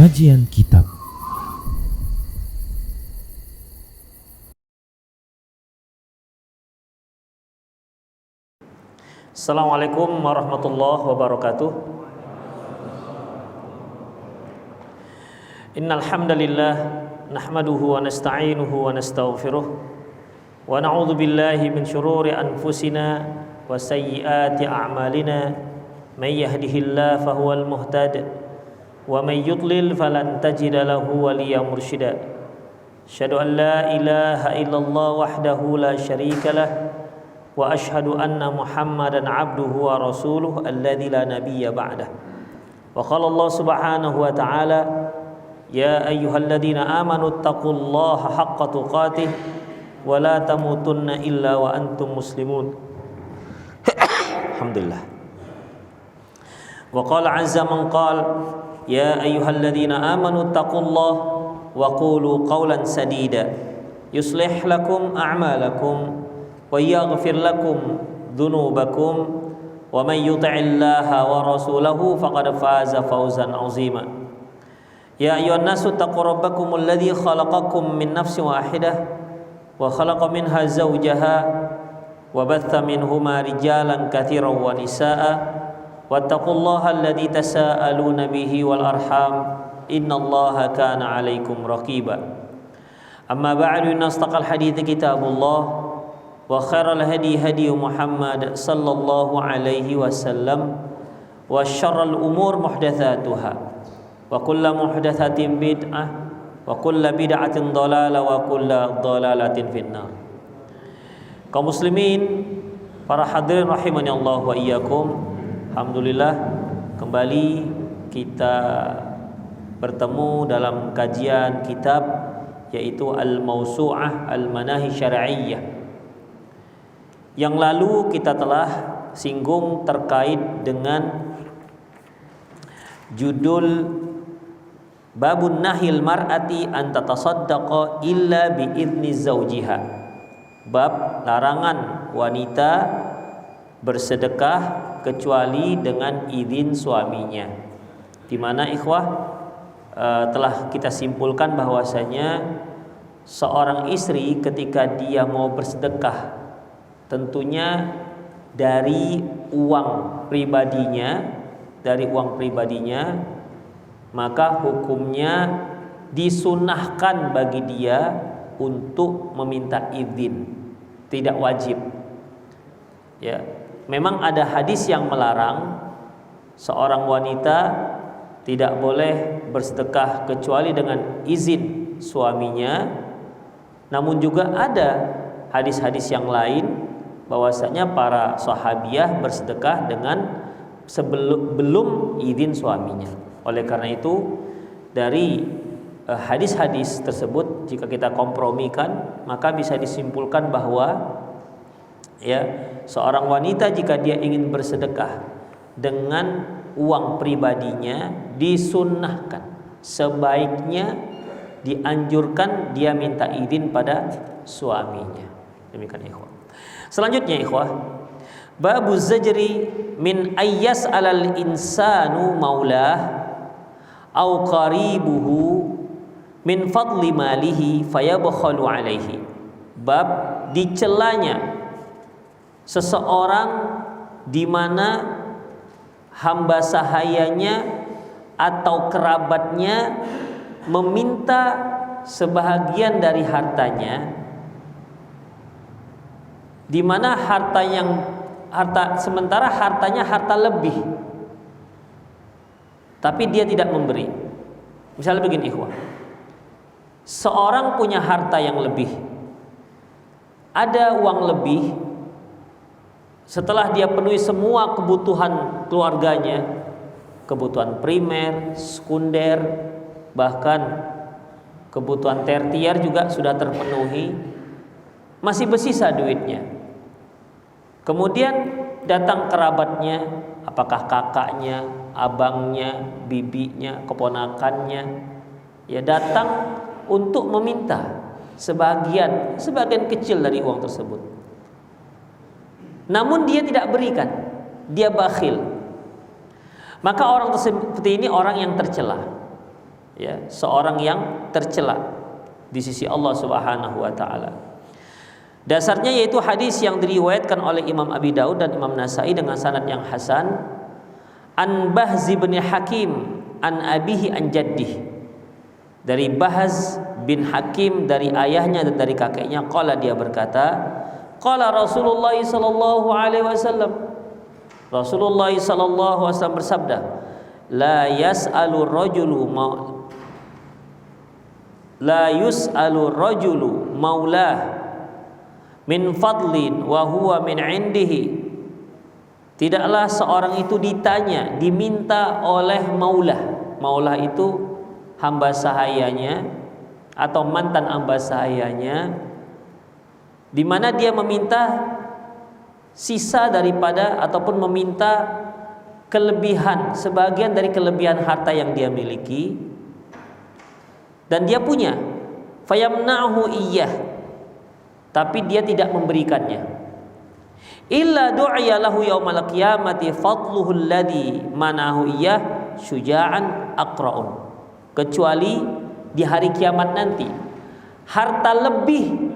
Kajian Kitab. Assalamualaikum warahmatullahi wabarakatuh. Innal hamdalillah nahmaduhu wa nasta'inuhu wa nastaghfiruh wa na'udzu billahi min shururi anfusina wa sayyiati a'malina. May yahdihillahu fahuwal muhtad wa may yudlil falan tajida lahu waliyyan mursyida. Asyhadu an la ilaha illallah wahdahu la syarika lah wa asyhadu anna Muhammadan abduhu wa rasuluh alladzi la nabiyya ba'dah. Wa qala Allah subhanahu wa ta'ala, ya ayyuhalladzina amanu taqullaha haqqa tuqatih wa la tamutunna illa wa antum muslimun. Alhamdulillah. Wa qala 'azza man qala, ya ayyuhalladzina amanu taqullaha wa qulu qawlan sadida yuslih lakum a'malakum wa yaghfir lakum dhunubakum wa may yuti'illaha wa rasulahu faqad faza fawzan 'azima. Ya ayyuhan nasu taqu rabbakumul ladzi khalaqakum min nafsin wahidah wa khalaqa minha zawjaha wa batha minhuma rijalan katsiran wa nisaa'a wattaqullaha alladzi tasaaluna bihi wal arham innallaha kana 'alaikum raqiba. Amma ba'du, inna astaqal hadithi kitabullah wa khairal hadi hadi Muhammad sallallahu alaihi wasallam wa syarrul umur muhdatsatuha wa kullu muhdatsatin bid'ah wa kullu bid'atin dhalalah wa kullu dhalalatin finnar. Kaum muslimin, para hadirin rahimani Allah wa iyyakum. Alhamdulillah, kembali kita bertemu dalam kajian kitab yaitu Al-Mawsu'ah Al-Manahi Syar'iyyah. Yang lalu kita telah singgung terkait dengan judul Babun Nahil Mar'ati an tatasaddaqa illa bi'izni zawjiha. Bab larangan wanita bersedekah kecuali dengan izin suaminya. Di mana ikhwah telah kita simpulkan bahwasanya seorang istri ketika dia mau bersedekah tentunya dari uang pribadinya, maka hukumnya disunahkan bagi dia untuk meminta izin, tidak wajib. Ya, memang ada hadis yang melarang seorang wanita tidak boleh bersedekah kecuali dengan izin suaminya. Namun juga ada hadis-hadis yang lain bahwasanya para sahabiah bersedekah dengan belum izin suaminya. Oleh karena itu, dari hadis-hadis tersebut jika kita kompromikan, maka bisa disimpulkan bahwa ya, seorang wanita jika dia ingin bersedekah dengan uang pribadinya disunnahkan, sebaiknya dianjurkan dia minta izin pada suaminya. Demikian ikhwah. Selanjutnya ikhwah, babu zajri min ayyas alal insanu maulah au qaribuhu min fadli malihi fayabkhalu alaihi. Bab dicelanya seseorang di mana hamba sahayanya atau kerabatnya meminta sebahagian dari hartanya, di mana sementara hartanya harta lebih, tapi dia tidak memberi. Misalnya begini ikhwah, seorang punya harta yang lebih, ada uang lebih. Setelah dia penuhi semua kebutuhan keluarganya, kebutuhan primer, sekunder, bahkan kebutuhan tertier juga sudah terpenuhi, masih bersisa duitnya. Kemudian datang kerabatnya, apakah kakaknya, abangnya, bibinya, keponakannya, ya datang untuk meminta sebagian kecil dari uang tersebut. Namun dia tidak berikan, dia bakhil. Maka orang seperti ini orang yang tercela. ya, seorang yang tercela di sisi Allah Subhanahu wa taala. Dasarnya yaitu hadis yang diriwayatkan oleh Imam Abi Daud dan Imam Nasai dengan sanad yang hasan, an Bahz bin Hakim an abihi an jaddih, dari Bahz bin Hakim dari ayahnya dan dari kakeknya, qala dia berkata, qala Rasulullah sallallahu alaihi wasallam, Rasulullah sallallahu alaihi wasallam bersabda, la yas'alu rajulu maulah min fadlin wa huwa min indihi. Tidaklah seorang itu ditanya, diminta oleh maulah. Maulah itu hamba sahayanya atau mantan hamba sahayanya, di mana dia meminta sisa daripada ataupun meminta kelebihan, sebagian dari kelebihan harta yang dia miliki dan dia punya, fayamna'hu iyyah, tapi dia tidak memberikannya. Illa du'iya lahu yaumal qiyamati fadluhu alladhi manahu iyyah syuja'an aqra'un. Kecuali di hari kiamat nanti harta lebih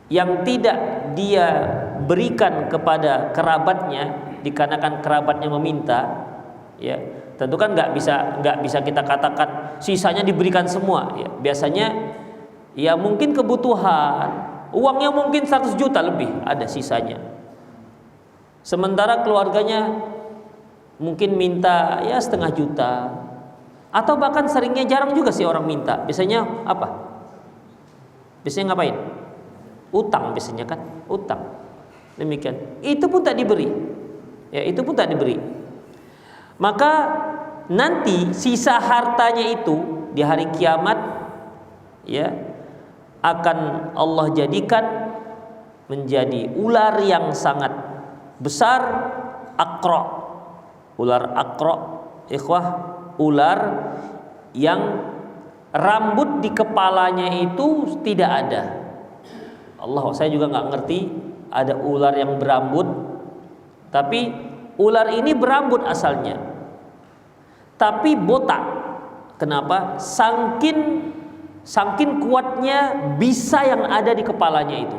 yang tidak dia berikan kepada kerabatnya, dikarenakan kerabatnya meminta, ya tentu kan nggak bisa kita katakan sisanya diberikan semua, ya biasanya ya mungkin kebutuhan uangnya mungkin 100 juta lebih ada sisanya, sementara keluarganya mungkin minta ya 0,5 juta, atau bahkan seringnya jarang juga sih orang minta. Biasanya apa? Biasanya ngapain? Utang biasanya kan, utang. Demikian. Itu pun tak diberi. Ya, itu pun tak diberi. Maka nanti sisa hartanya itu di hari kiamat ya akan Allah jadikan menjadi ular yang sangat besar, aqra. Ular aqra, ikhwah, ular yang rambut di kepalanya itu tidak ada. Allah, saya juga nggak ngerti ada ular yang berambut, tapi ular ini berambut asalnya, tapi botak. Kenapa? Saking kuatnya bisa yang ada di kepalanya itu.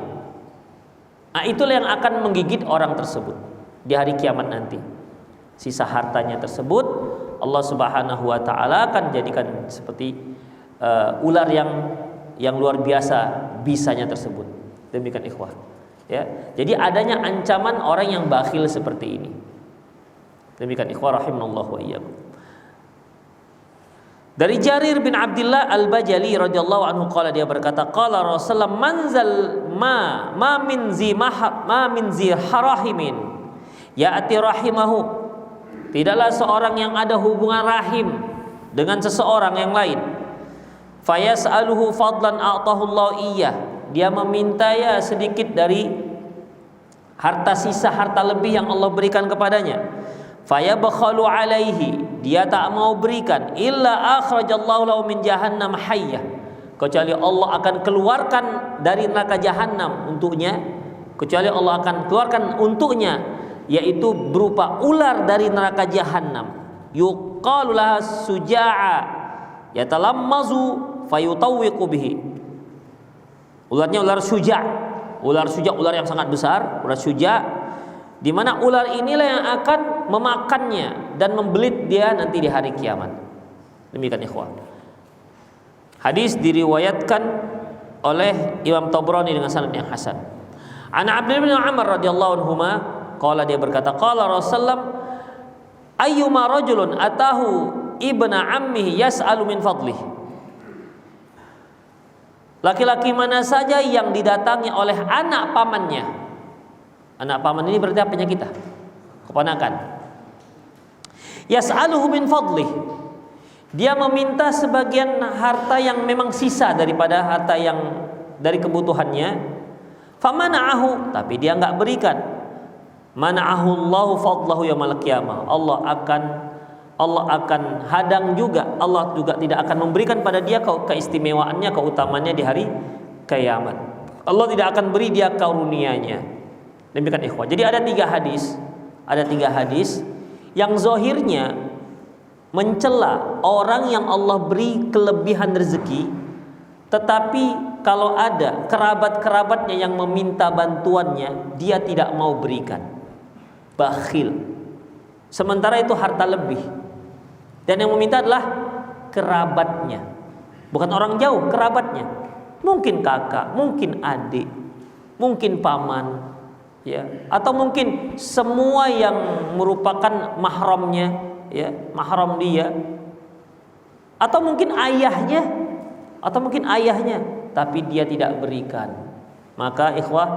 Nah, itulah yang akan menggigit orang tersebut di hari kiamat nanti. Sisa hartanya tersebut Allah Subhanahu wa taala akan jadikan seperti ular yang luar biasa bisanya tersebut. Demikian ikhwah. Ya. Jadi adanya ancaman orang yang bakhil seperti ini. Demikian ikhwah rahimanallahu wa iyyakum. Dari Jarir bin Abdullah Al-Bajali radhiyallahu anhu qala, dia berkata, qala Rasulullah manzal ma min zi harahimin ya'ti rahimahu. Tidaklah seorang yang ada hubungan rahim dengan seseorang yang lain, fayas'aluhu fadlan a'tahu Allah iyyah, dia meminta ya sedikit dari harta sisa, harta lebih yang Allah berikan kepadanya, fayabkhalu alaihi, dia tak mau berikan, illa akhrajallahu lahu min jahannam hayyah, kecuali Allah akan keluarkan dari neraka jahanam untuknya, kecuali Allah akan keluarkan untuknya, yaitu berupa ular dari neraka jahanam, yuqalu laha suja'a yatalammazu fayutawwiqu bihi. Ularnya ular suja', ular yang sangat besar, ular suja', di mana ular inilah yang akan memakannya dan membelit dia nanti di hari kiamat. Demikian ikhwan. Hadis diriwayatkan oleh Imam Tabrani dengan sanad yang hasan. Ana Abdullah bin Umar radhiyallahu anhuma qala, dia berkata, qala Rasulullah ayyuma rajulun atahu ibna ammihi yas'alu min fadlihi. Laki-laki mana saja yang didatangi oleh anak pamannya. Anak paman ini berarti apanya kita? Keponakan. Yas'aluhu min fadlihi, dia meminta sebagian harta yang memang sisa daripada harta yang dari kebutuhannya. Famana'ahu, tapi dia enggak berikan. Mana'ahu Allahu fadlahu yaumil qiyamah. Allah akan hadang juga. Allah juga tidak akan memberikan pada dia keistimewaannya, keutamaannya di hari kiamat. Allah tidak akan beri dia karunia-Nya. Demikian ikhwah. Jadi ada tiga hadis yang zahirnya mencela orang yang Allah beri kelebihan rezeki, tetapi kalau ada kerabat-kerabatnya yang meminta bantuannya, dia tidak mau berikan. Bakhil. Sementara itu harta lebih. Dan yang meminta adalah kerabatnya. Bukan orang jauh, kerabatnya. Mungkin kakak, mungkin adik, mungkin paman, ya, atau mungkin semua yang merupakan mahramnya, ya, mahram dia, atau mungkin ayahnya, tapi dia tidak berikan. Maka ikhwah,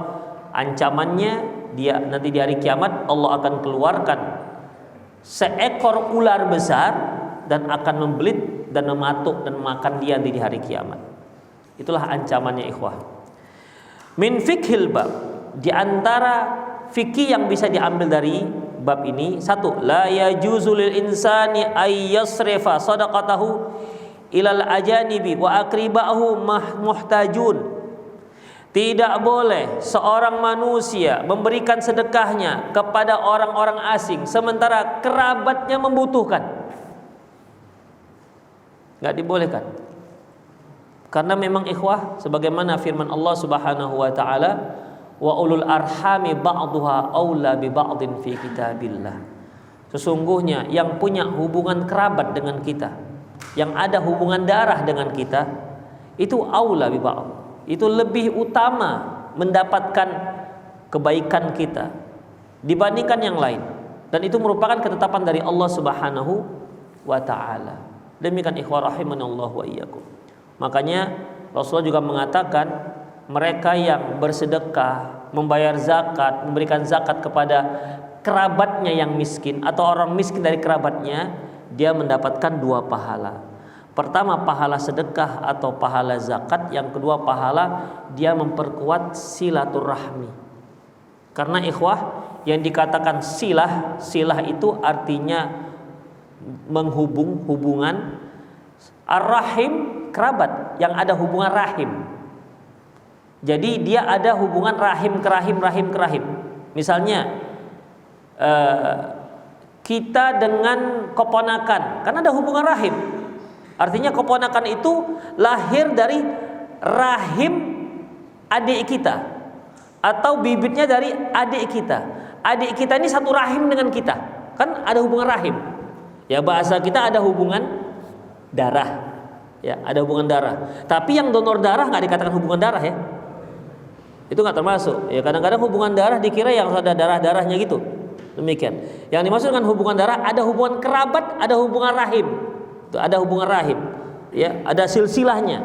ancamannya dia nanti di hari kiamat Allah akan keluarkan seekor ular besar dan akan membelit dan mematuk dan makan dia di hari kiamat. Itulah ancamannya ikhwah. Min fikhil bab, di antara fikih yang bisa diambil dari bab ini, satu, la yajuzu lil insani ay yasrifa sadaqatahu ilal ajanibi wa aqribahu muhtajun. Tidak boleh seorang manusia memberikan sedekahnya kepada orang-orang asing sementara kerabatnya membutuhkan. Enggak dibolehkan. Karena memang ikhwah, sebagaimana firman Allah Subhanahu wa taala, wa ulul arhami ba'duha aula bi ba'din fi kitabillah. Sesungguhnya yang punya hubungan kerabat dengan kita, yang ada hubungan darah dengan kita, itu aula bi ba'd. Itu lebih utama mendapatkan kebaikan kita dibandingkan yang lain, dan itu merupakan ketetapan dari Allah Subhanahu wa taala. Demikian ikhwah rahimanallahu wa iyyakum. Makanya Rasulullah juga mengatakan, mereka yang bersedekah, membayar zakat, memberikan zakat kepada kerabatnya yang miskin atau orang miskin dari kerabatnya, dia mendapatkan 2 pahala. Pertama, pahala sedekah atau pahala zakat. Yang kedua, pahala dia memperkuat silaturahmi. Karena ikhwah, yang dikatakan silah itu artinya hubungan. Ar-rahim, kerabat yang ada hubungan rahim. Jadi dia ada hubungan rahim ke rahim. Misalnya kita dengan keponakan, kan ada hubungan rahim. Artinya keponakan itu lahir dari rahim adik kita, atau bibitnya dari adik kita. Adik kita ini satu rahim dengan kita, kan ada hubungan rahim. Ya, bahasa kita ada hubungan darah. Ya, ada hubungan darah. Tapi yang donor darah nggak dikatakan hubungan darah, ya. Itu nggak termasuk. Ya, kadang-kadang hubungan darah dikira yang ada darah-darahnya gitu. Demikian. Yang dimaksud dengan hubungan darah, ada hubungan kerabat, ada hubungan rahim. Ada hubungan rahim, ya, ada silsilahnya.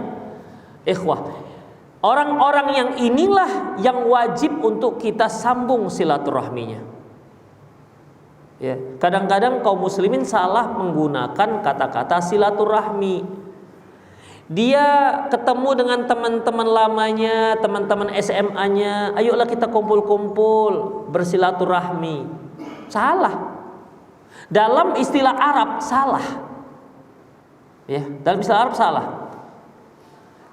Ikhwah, orang-orang yang inilah yang wajib untuk kita sambung silaturahminya. Ya, kadang-kadang kaum muslimin salah menggunakan kata-kata silaturahmi. Dia ketemu dengan teman-teman lamanya, teman-teman SMA-nya, ayolah kita kumpul-kumpul bersilaturahmi. Salah. Dalam istilah Arab salah. Ya, dalam istilah Arab salah.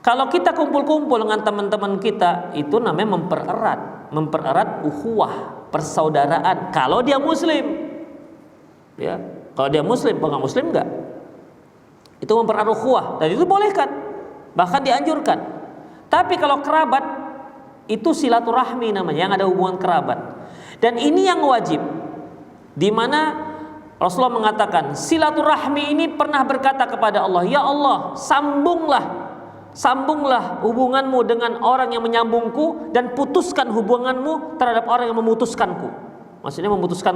Kalau kita kumpul-kumpul dengan teman-teman kita, itu namanya mempererat ukhuwah, persaudaraan. Kalau dia muslim, ya, kalau dia muslim, kalau nggak muslim enggak. Itu mempererat ukhuwah, dan itu bolehkan, bahkan dianjurkan. Tapi kalau kerabat, itu silaturahmi namanya, yang ada hubungan kerabat. Dan ini yang wajib, di mana Rasulullah mengatakan, silaturahmi ini pernah berkata kepada Allah, ya Allah, sambunglah hubunganmu dengan orang yang menyambungku, dan putuskan hubunganmu terhadap orang yang memutuskanku. Maksudnya memutuskan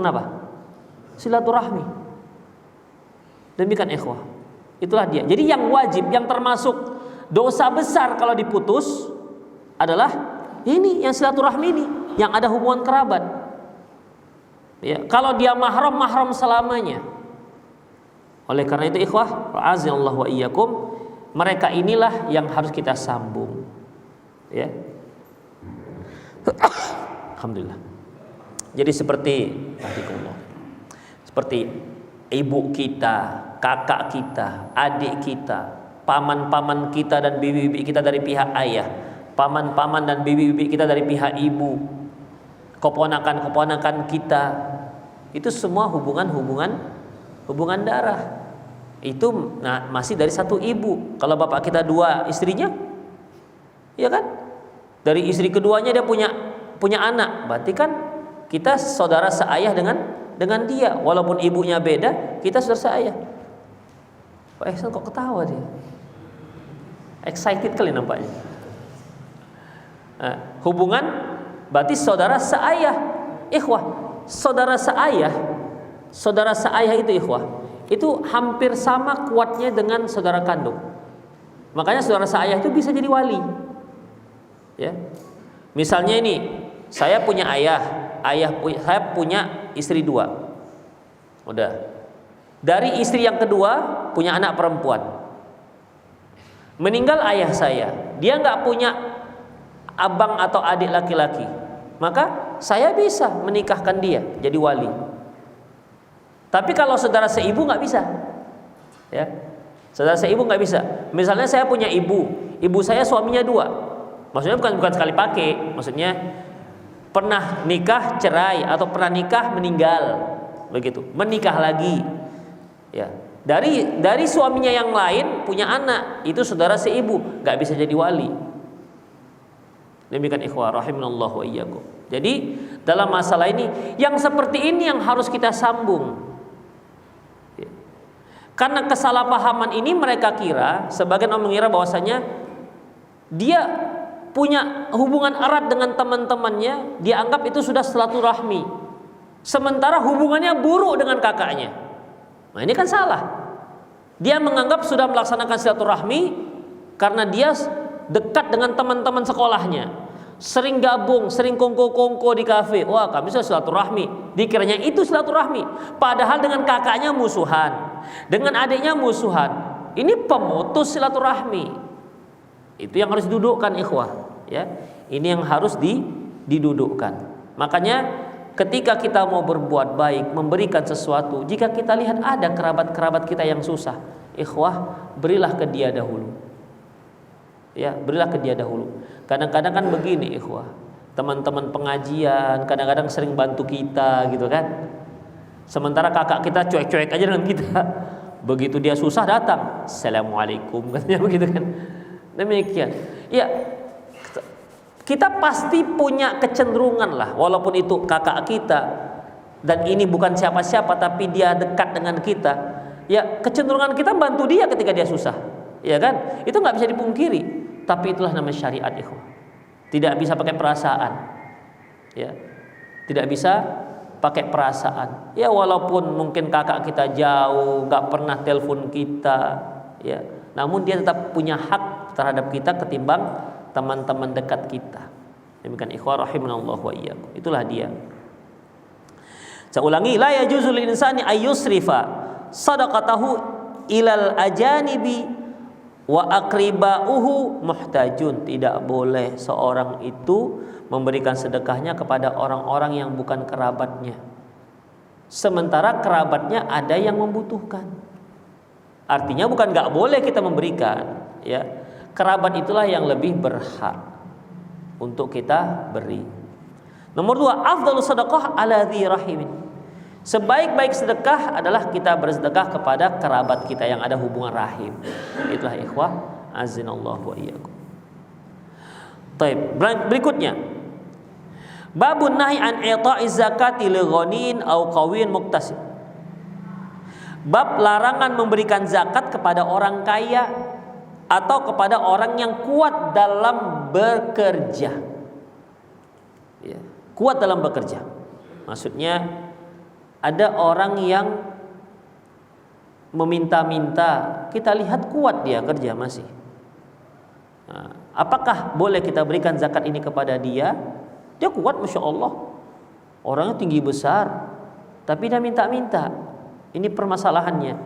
apa? Silaturahmi. Demikian ikhwah. Itulah dia. Jadi yang wajib, yang termasuk dosa besar kalau diputus adalah ini, yang silaturahmi ini, yang ada hubungan kerabat. Ya, kalau dia mahram selamanya. Oleh karena itu ikhwah, azallahu wa iyyakum, mereka inilah yang harus kita sambung. Ya. Alhamdulillah. Jadi seperti ibu kita, kakak kita, adik kita, paman-paman kita dan bibi-bibi kita dari pihak ayah, paman-paman dan bibi-bibi kita dari pihak ibu, keponakan-keponakan kita, itu semua hubungan hubungan darah. Itu masih dari satu ibu. Kalau bapak kita 2 istrinya, ya kan? Dari istri keduanya dia punya anak, berarti kan kita saudara seayah dengan dia, walaupun ibunya beda, kita saudara seayah. Pak Ihsan kok ketawa dia? Excited kali nampaknya. Hubungan berarti saudara seayah, ikhwah. Saudara seayah itu ikhwah, itu hampir sama kuatnya dengan saudara kandung. Makanya saudara seayah itu bisa jadi wali. Ya. Misalnya ini, saya punya saya punya istri 2. Udah. Dari istri yang kedua punya anak perempuan. Meninggal ayah saya, dia nggak punya abang atau adik laki-laki, maka saya bisa menikahkan dia jadi wali. Tapi kalau saudara seibu nggak bisa, ya. Saudara seibu nggak bisa. Misalnya saya punya ibu saya suaminya 2, maksudnya bukan sekali pakai, maksudnya pernah nikah cerai atau pernah nikah meninggal, begitu, menikah lagi, ya. Dari suaminya yang lain punya anak, itu saudara seibu, nggak bisa jadi wali. Demikian ikhwah rahimanallah wa iyyakum. Jadi dalam masalah ini yang seperti ini yang harus kita sambung. Karena kesalahpahaman ini mereka kira, sebagian orang mengira bahwasanya dia punya hubungan erat dengan teman-temannya, dia anggap itu sudah silaturahmi. Sementara hubungannya buruk dengan kakaknya. Nah, ini kan salah. Dia menganggap sudah melaksanakan silaturahmi karena dia dekat dengan teman-teman sekolahnya, sering gabung, sering kongko-kongko di kafe. Wah, kami sudah silaturahmi. Dikiranya itu silaturahmi, padahal dengan kakaknya musuhan, dengan adiknya musuhan. Ini pemutus silaturahmi. Itu yang harus didudukkan ikhwah, ya. Ini yang harus didudukkan. Makanya ketika kita mau berbuat baik, memberikan sesuatu, jika kita lihat ada kerabat-kerabat kita yang susah, ikhwah, berilah ke dia dahulu. Ya, berilah ke dia dahulu. Kadang-kadang kan begini ikhwah, teman-teman pengajian kadang-kadang sering bantu kita gitu kan. Sementara kakak kita cuek-cuek aja dengan kita. Begitu dia susah datang, assalamualaikum katanya begitu kan. Demikian. Ya, kita pasti punya kecenderungan lah, walaupun itu kakak kita dan ini bukan siapa-siapa tapi dia dekat dengan kita, ya kecenderungan kita bantu dia ketika dia susah, ya kan? Itu nggak bisa dipungkiri. Tapi itulah nama syariat ikhwah. Tidak bisa pakai perasaan, ya, tidak bisa pakai perasaan. Ya walaupun mungkin kakak kita jauh, nggak pernah telepon kita, ya, namun dia tetap punya hak terhadap kita ketimbang teman-teman dekat kita. Demikian ikhwah rahimanallah wa iyyakum. Itulah dia. Saya ulangi, la yajuzul insani ayyusrifa sadaqatahu ilal ajanibi wa aqribauhu muhtajun. Tidak boleh seorang itu memberikan sedekahnya kepada orang-orang yang bukan kerabatnya, sementara kerabatnya ada yang membutuhkan. Artinya bukan nggak boleh kita memberikan, ya. Kerabat itulah yang lebih berhak untuk kita beri. Nomor 2, afdhalus sadaqah ala dzi rahimin. Sebaik-baik sedekah adalah kita bersedekah kepada kerabat kita yang ada hubungan rahim. Itulah ikhwah azinallahu wa iyyakum. Baik, berikutnya. Babun nahi an i'ta'iz zakati li ghanin aw qawin muktasib. Bab larangan memberikan zakat kepada orang kaya atau kepada orang yang kuat dalam bekerja, ya, kuat dalam bekerja. Maksudnya ada orang yang meminta-minta, kita lihat kuat dia kerja masih. Nah, apakah boleh kita berikan zakat ini kepada dia? Dia kuat, masya Allah, orangnya tinggi besar, tapi dia minta-minta. Ini permasalahannya.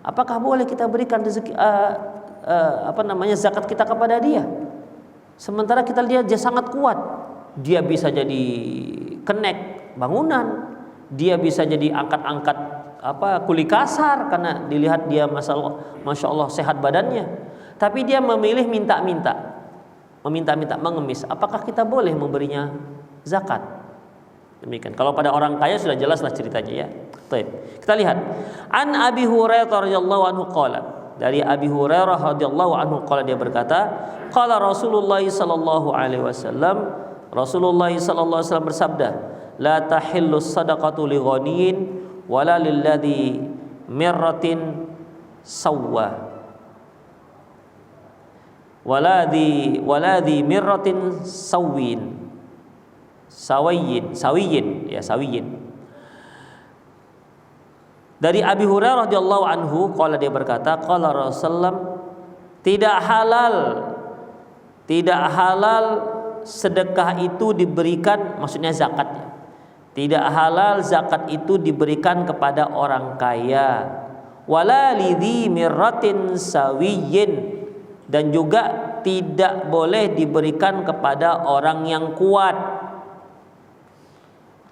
Apakah boleh kita berikan rezeki zakat kita kepada dia? Sementara kita lihat dia sangat kuat, dia bisa jadi kenek bangunan, dia bisa jadi angkat-angkat kuli kasar karena dilihat dia masya Allah sehat badannya, tapi dia memilih meminta-minta, mengemis. Apakah kita boleh memberinya zakat? Demikian. Kalau pada orang kaya sudah jelaslah ceritanya, ya. Baik. Kita lihat. An Abi Hurairah radhiyallahu anhu qala. Dari Abi Hurairah radhiyallahu anhu qala, dia berkata, qala Rasulullah sallallahu alaihi wasallam, Rasulullah sallallahu alaihi wasallam bersabda, la tahillu sadaqatu li ghaniyin wala lilladzi mirratin sawwa. Waladhi mirratin sawiyin. Dari Abi Hurairah radhiyallahu anhu qala, dia berkata, qala Rasulullah, tidak halal sedekah itu diberikan, maksudnya zakatnya. Tidak halal zakat itu diberikan kepada orang kaya. Wala lidhi mirratin sawiyin, dan juga tidak boleh diberikan kepada orang yang kuat.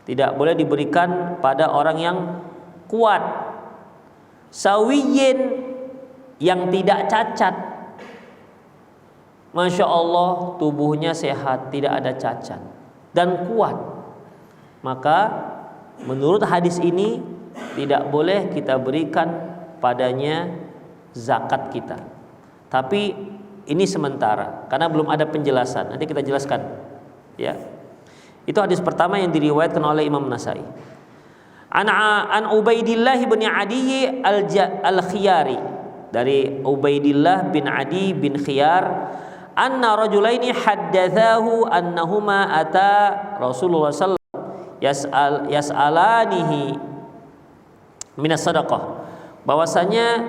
Tidak boleh diberikan pada orang yang kuat. Sawiyin, yang tidak cacat. Masya Allah, tubuhnya sehat, tidak ada cacat dan kuat. Maka menurut hadis ini tidak boleh kita berikan padanya zakat kita. Tapi ini sementara karena belum ada penjelasan. Nanti kita jelaskan. Ya. Itu hadis pertama yang diriwayatkan oleh Imam Nasai. An Ubaidillah bin Adi al-Khiyari, dari Ubaidillah bin Adi bin Khiyar, anna rajulaini haddatsahu annahuma ata Rasulullah sallallahu alaihi wasallam yas'alanihi minas sadaqah, bahwasanya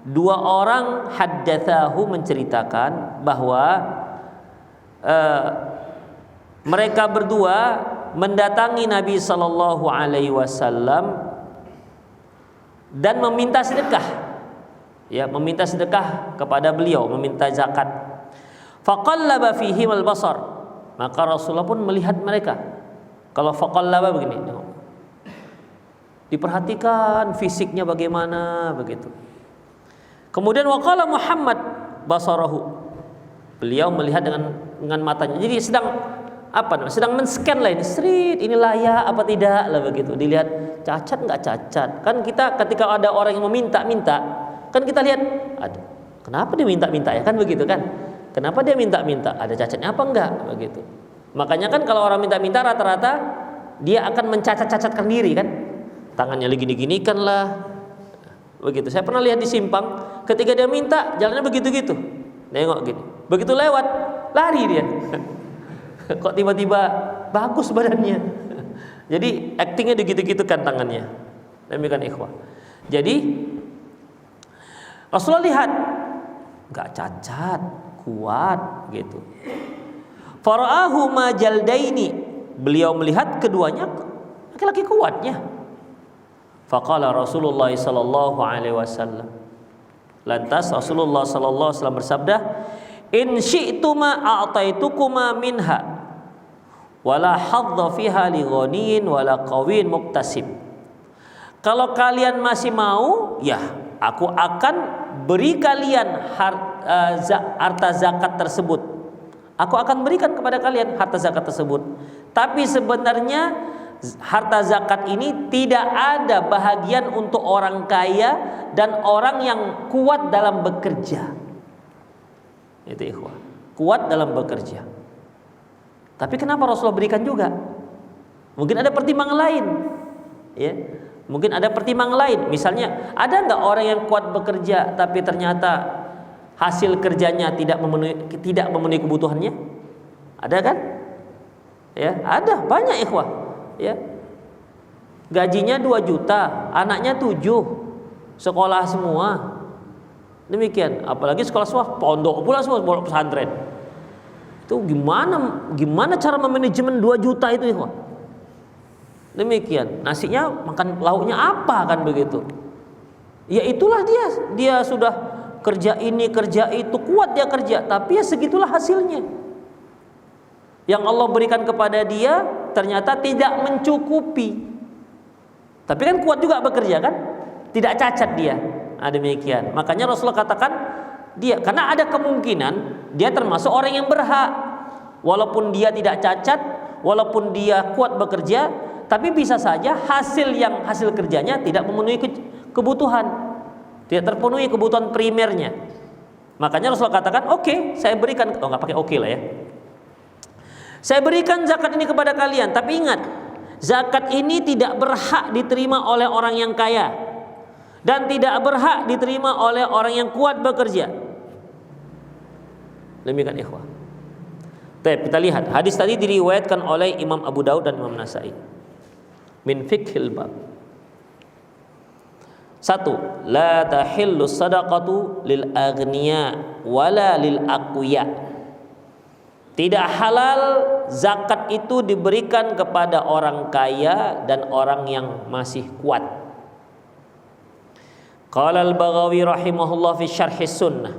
dua orang haddatsahu menceritakan bahwa mereka berdua mendatangi Nabi sallallahu alaihi wasallam dan meminta sedekah. Ya, meminta sedekah kepada beliau, meminta zakat. Faqallaba fihim al-basar, maka Rasulullah pun melihat mereka. Kalau faqallaba begini, diperhatikan fisiknya bagaimana, begitu. Kemudian waqala Muhammad basarahu, beliau melihat dengan matanya. Jadi sedang men-scan lah ini, street ini layak apa tidak lah, begitu. Dilihat cacat nggak cacat. Kan kita ketika ada orang yang meminta-minta, kan kita lihat, ada kenapa dia minta-minta ya, kan begitu kan? Kenapa dia minta-minta? Ada cacatnya apa enggak, begitu. Makanya kan kalau orang minta-minta rata-rata dia akan mencacat-cacatkan diri kan, tangannya gini-ginikan lah, begitu. Saya pernah lihat di Simpang, ketika dia minta jalannya begitu-gitu, nengok gini, begitu lewat lari dia. Kok tiba-tiba bagus badannya. Jadi aktingnya begitu-gitu kan tangannya. Demikian ikhwah. Jadi Rasulullah lihat enggak cacat, kuat gitu. Fara'ahu majaldaini, beliau melihat keduanya laki-laki kuatnya. Faqala Rasulullah sallallahu alaihi wasallam, lantas Rasulullah sallallahu alaihi wasallam bersabda, in syi'tuma a'taitukuma minha wala hadza fiha li ghaniyin wala qawin muktasib. Kalau kalian masih mau, ya aku akan beri kalian harta zakat tersebut. Aku akan berikan kepada kalian harta zakat tersebut. Tapi sebenarnya harta zakat ini tidak ada bahagian untuk orang kaya dan orang yang kuat dalam bekerja. Itu ikhwah, kuat dalam bekerja. Tapi kenapa Rasulullah berikan juga? Mungkin ada pertimbangan lain, ya. Mungkin ada pertimbangan lain. Misalnya, ada nggak orang yang kuat bekerja tapi ternyata hasil kerjanya tidak memenuhi kebutuhannya? Ada kan? Ya, ada banyak ikhwah. Ya, gajinya 2 juta, anaknya 7, sekolah semua. Demikian, apalagi sekolah semua pondok pula, semua pondok pesantren. Itu gimana cara memanajemen 2 juta itu, ikhwah? Demikian, nasinya makan lauknya apa kan begitu? Ya itulah dia sudah kerja ini kerja itu, kuat dia kerja, tapi ya segitulah hasilnya. Yang Allah berikan kepada dia ternyata tidak mencukupi. Tapi kan kuat juga bekerja kan? Tidak cacat dia. Nah, demikian. Makanya Rasulullah katakan dia, karena ada kemungkinan dia termasuk orang yang berhak. Walaupun dia tidak cacat, walaupun dia kuat bekerja, tapi bisa saja hasil kerjanya tidak memenuhi kebutuhan, tidak terpenuhi kebutuhan primernya. Makanya Rasulullah katakan, oke, saya berikan, nggak pakai oke lah ya. Saya berikan zakat ini kepada kalian, tapi ingat, zakat ini tidak berhak diterima oleh orang yang kaya dan tidak berhak diterima oleh orang yang kuat bekerja. Demikian ikhwah. Baik, kita lihat hadis tadi diriwayatkan oleh Imam Abu Daud dan Imam Nasai. Min fiqhil bab. 1. La tahillu sadaqatu lil aghniya wala lil aqwiya. Tidak halal zakat itu diberikan kepada orang kaya dan orang yang masih kuat. Qala al-Baghawi rahimahullah fi syarhis sunnah.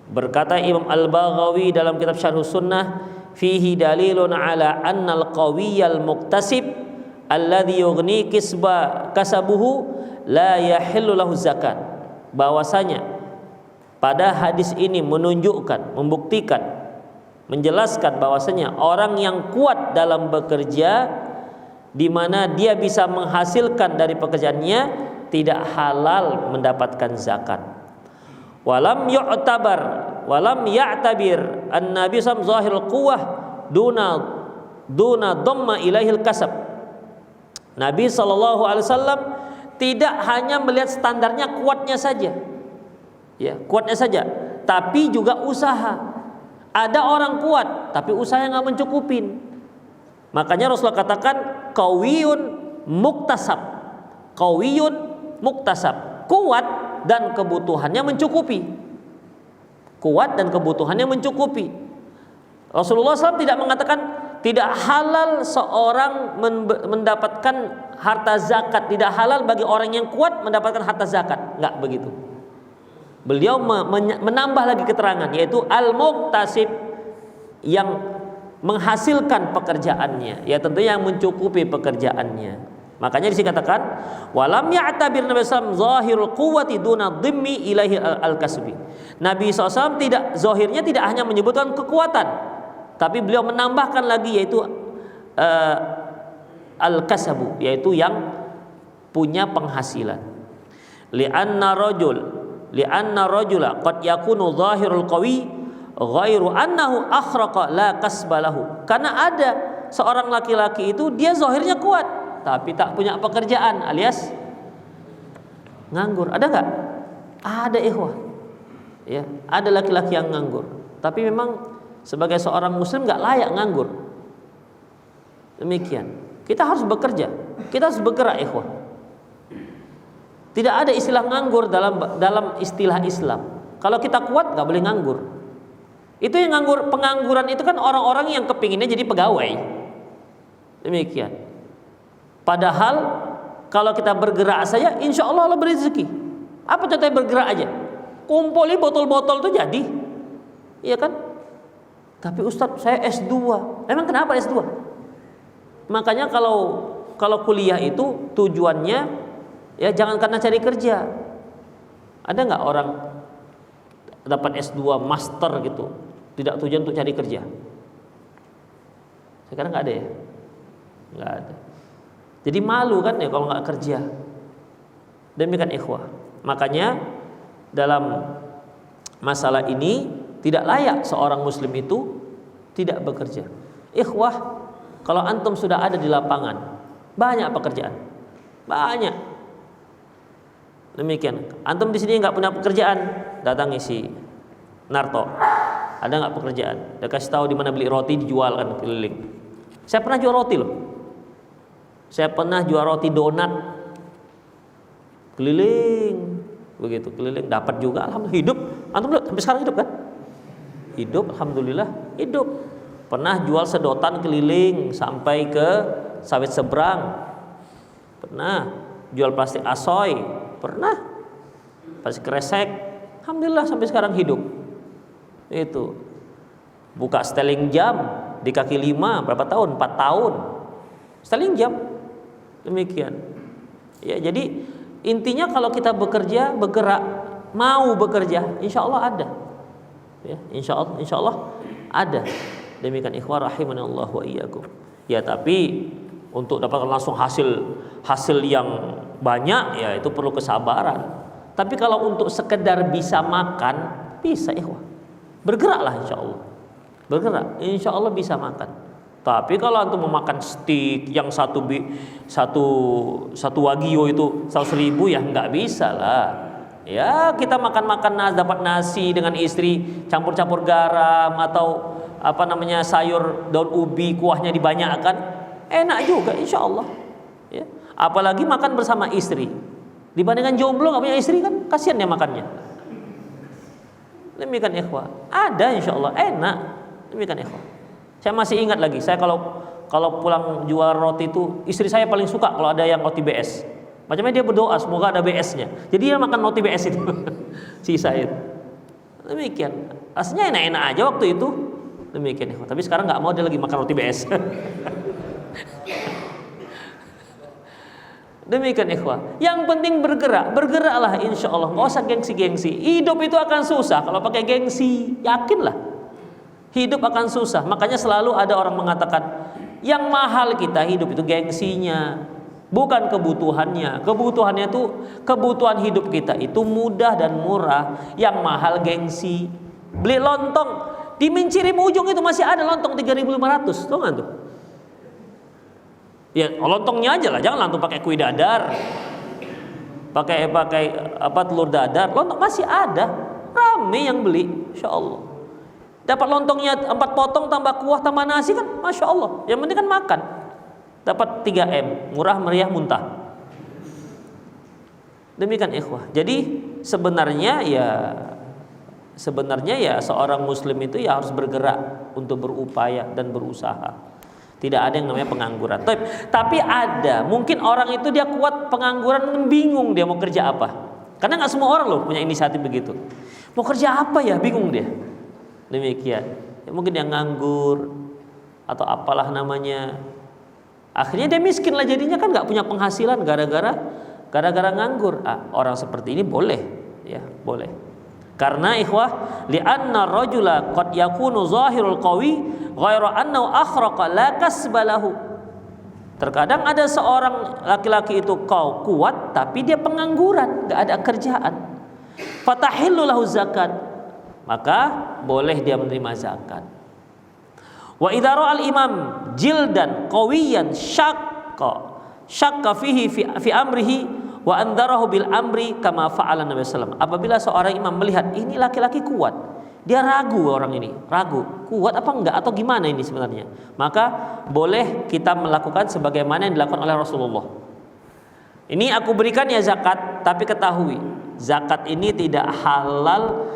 Berkata Imam Al-Baghawi dalam kitab Syarhus Sunnah, fihi dalilun ala annal qawiyyal muktasib alladhi yughni kasabuhu la yahillu lahu zakat. Bahwasanya pada hadis ini menunjukkan, membuktikan, menjelaskan bahwasanya orang yang kuat dalam bekerja, di mana dia bisa menghasilkan dari pekerjaannya, tidak halal mendapatkan zakat. Walam ya'tabir an-nabi sam zahirul quwwah duna dhamma ilaihil kasab. Nabi SAW tidak hanya melihat standarnya kuatnya saja, ya kuatnya saja, tapi juga usaha. Ada orang kuat tapi usahanya nggak mencukupin. Makanya Rasulullah katakan qawiyun muktasab. Qawiyun muktasab, kuat dan kebutuhannya mencukupi. Kuat dan kebutuhannya mencukupi. Rasulullah SAW tidak mengatakan tidak halal seorang mendapatkan harta zakat, tidak halal bagi orang yang kuat mendapatkan harta zakat. Enggak begitu. Beliau menambah lagi keterangan, yaitu al-muktasib, yang menghasilkan pekerjaannya, ya tentunya yang mencukupi pekerjaannya. Makanya disini katakan walam ya'tabir Nabi SAW zahirul quwwati duna dhimmi ilaihi al-kasbi. Nabi SAW tidak, zahirnya tidak hanya menyebutkan kekuatan, tapi beliau menambahkan lagi, yaitu al-kasabu, yaitu yang punya penghasilan. Li'anna rajula qad yakunu zahirul qawi ghairu annahu akhraqa la kasbalahu. Karena ada seorang laki-laki itu dia zahirnya kuat tapi tak punya pekerjaan, alias nganggur. Ada enggak? Ada ikhwah. Ya, ada laki-laki yang nganggur, tapi memang sebagai seorang muslim enggak layak nganggur. Demikian. Kita harus bekerja. Kita harus bergerak ikhwah. Tidak ada istilah nganggur dalam istilah Islam. Kalau kita kuat nggak boleh nganggur. Itu yang nganggur, pengangguran itu kan orang-orang yang kepinginnya jadi pegawai. Demikian. Padahal kalau kita bergerak saja, insya Allah Allah beri rezeki. Apa contohnya bergerak aja? Kumpuli botol-botol tuh jadi, iya kan? Tapi Ustadz saya S2. Emang kenapa S2? Makanya kalau kuliah itu tujuannya, ya jangan karena cari kerja. Ada nggak orang dapat S2 master gitu tidak tujuan untuk cari kerja? Sekarang nggak ada ya, nggak ada. Jadi malu kan ya kalau nggak kerja. Demikian ikhwah. Makanya dalam masalah ini tidak layak seorang muslim itu tidak bekerja. Ikhwah, kalau antum sudah ada di lapangan, banyak pekerjaan, banyak. Demikian. Antum di sini nggak punya pekerjaan, datangi si Narto. Ada nggak pekerjaan? Dia kasih tahu di mana beli roti, dijual kan keliling. Saya pernah jual roti loh. Saya pernah jual roti donat keliling, begitu keliling dapat juga. Alhamdulillah hidup. Antum sampai sekarang hidup kan? Hidup, alhamdulillah hidup. Pernah jual sedotan keliling sampai ke sawit seberang. Pernah jual plastik asoy. Pernah pasti kresek, alhamdulillah sampai sekarang hidup. Itu buka styling jam di kaki 5 berapa tahun? 4 tahun styling jam. Demikian ya. Jadi intinya kalau kita bekerja, bergerak, mau bekerja, insya Allah ada ya, insya Allah ada. Demikian ikhwah rahimanallah wa iyyakum. Ya tapi Untuk dapatkan langsung hasil yang banyak, ya itu perlu kesabaran. Tapi kalau untuk sekedar bisa makan, bisa ikhwah. Bergeraklah insya Allah. Bergerak, insya Allah bisa makan. Tapi kalau antum memakan steak yang satu wagyu itu 100.000, ya nggak bisa lah. Ya kita makan dapat nasi dengan istri, campur-campur garam atau sayur daun ubi, kuahnya dibanyakkan, enak juga insya Allah. Ya. Apalagi makan bersama istri. Dibandingkan jomblo nggak punya istri kan kasihan dia makannya. Demikian ikhwah. Ada insya Allah enak. Demikian ikhwah. Saya masih ingat lagi. Saya kalau pulang jual roti itu, istri saya paling suka kalau ada yang roti BS. Macamnya dia berdoa semoga ada BS-nya. Jadi dia makan roti BS itu. Sisa itu. Demikian. Rasanya enak-enak aja waktu itu. Demikian ikhwah. Tapi sekarang nggak mau dia lagi makan roti BS. Demikian ikhwah. Yang penting bergeraklah insya Allah. Nggak usah gengsi-gengsi. Hidup itu akan susah kalau pakai gengsi. Yakinlah, hidup akan susah. Makanya selalu ada orang mengatakan, yang mahal kita hidup itu gengsinya, bukan kebutuhannya. Kebutuhannya itu kebutuhan hidup kita itu mudah dan murah. Yang mahal gengsi. Beli lontong di Mencirim ujung itu masih ada lontong 3.500, tahu nggak tuh? Ya lontongnya aja lah, jangan langsung pakai kue dadar, pakai telur dadar. Lontong masih ada, rame yang beli, insya Allah. Dapat lontongnya 4 potong tambah kuah tambah nasi kan, masya Allah. Yang penting kan makan. Dapat 3M, murah meriah muntah. Demikian ikhwah. Jadi sebenarnya ya seorang muslim itu ya harus bergerak untuk berupaya dan berusaha. Tidak ada yang namanya pengangguran. Tapi ada, mungkin orang itu dia kuat pengangguran, bingung dia mau kerja apa. Karena nggak semua orang loh punya inisiatif begitu. Mau kerja apa ya, bingung dia. Demikian. Ya, mungkin dia nganggur atau apalah namanya. Akhirnya dia miskin lah jadinya, kan nggak punya penghasilan gara-gara nganggur. Orang seperti ini boleh, ya boleh. Karena ikhwah, li'anna rajula qad yakunu zahirul qawi ghairu annahu akhraqa la kasbalahu. Terkadang ada seorang laki-laki itu kuat tapi dia pengangguran, enggak ada kerjaan. Fatahillu lahu zakat. Maka boleh dia menerima zakat. Wa idza ra'al imam jildan qawiyan syakka fihi fi amrihi wa andarahu bil amri kama fa'ala Nabi sallallahu alaihi wasallam. Apabila seorang imam melihat ini laki-laki kuat, dia ragu, orang ini ragu, kuat apa enggak atau gimana ini sebenarnya, maka boleh kita melakukan sebagaimana yang dilakukan oleh Rasulullah. Ini aku berikan ya zakat, tapi ketahui zakat ini tidak halal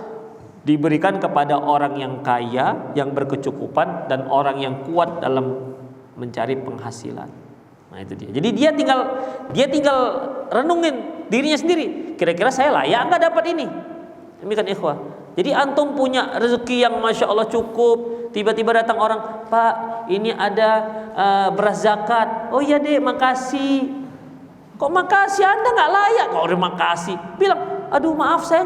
diberikan kepada orang yang kaya, yang berkecukupan, dan orang yang kuat dalam mencari penghasilan. Nah itu dia. Jadi dia tinggal renungin dirinya sendiri. Kira-kira saya layak nggak dapat ini? Demikian ikhwah. Jadi antum punya rezeki yang masya Allah cukup. Tiba-tiba datang orang, Pak, ini ada beras zakat. Oh iya deh, makasih. Kok makasih? Anda nggak layak. Kok udah makasih? Bilang, aduh maaf saya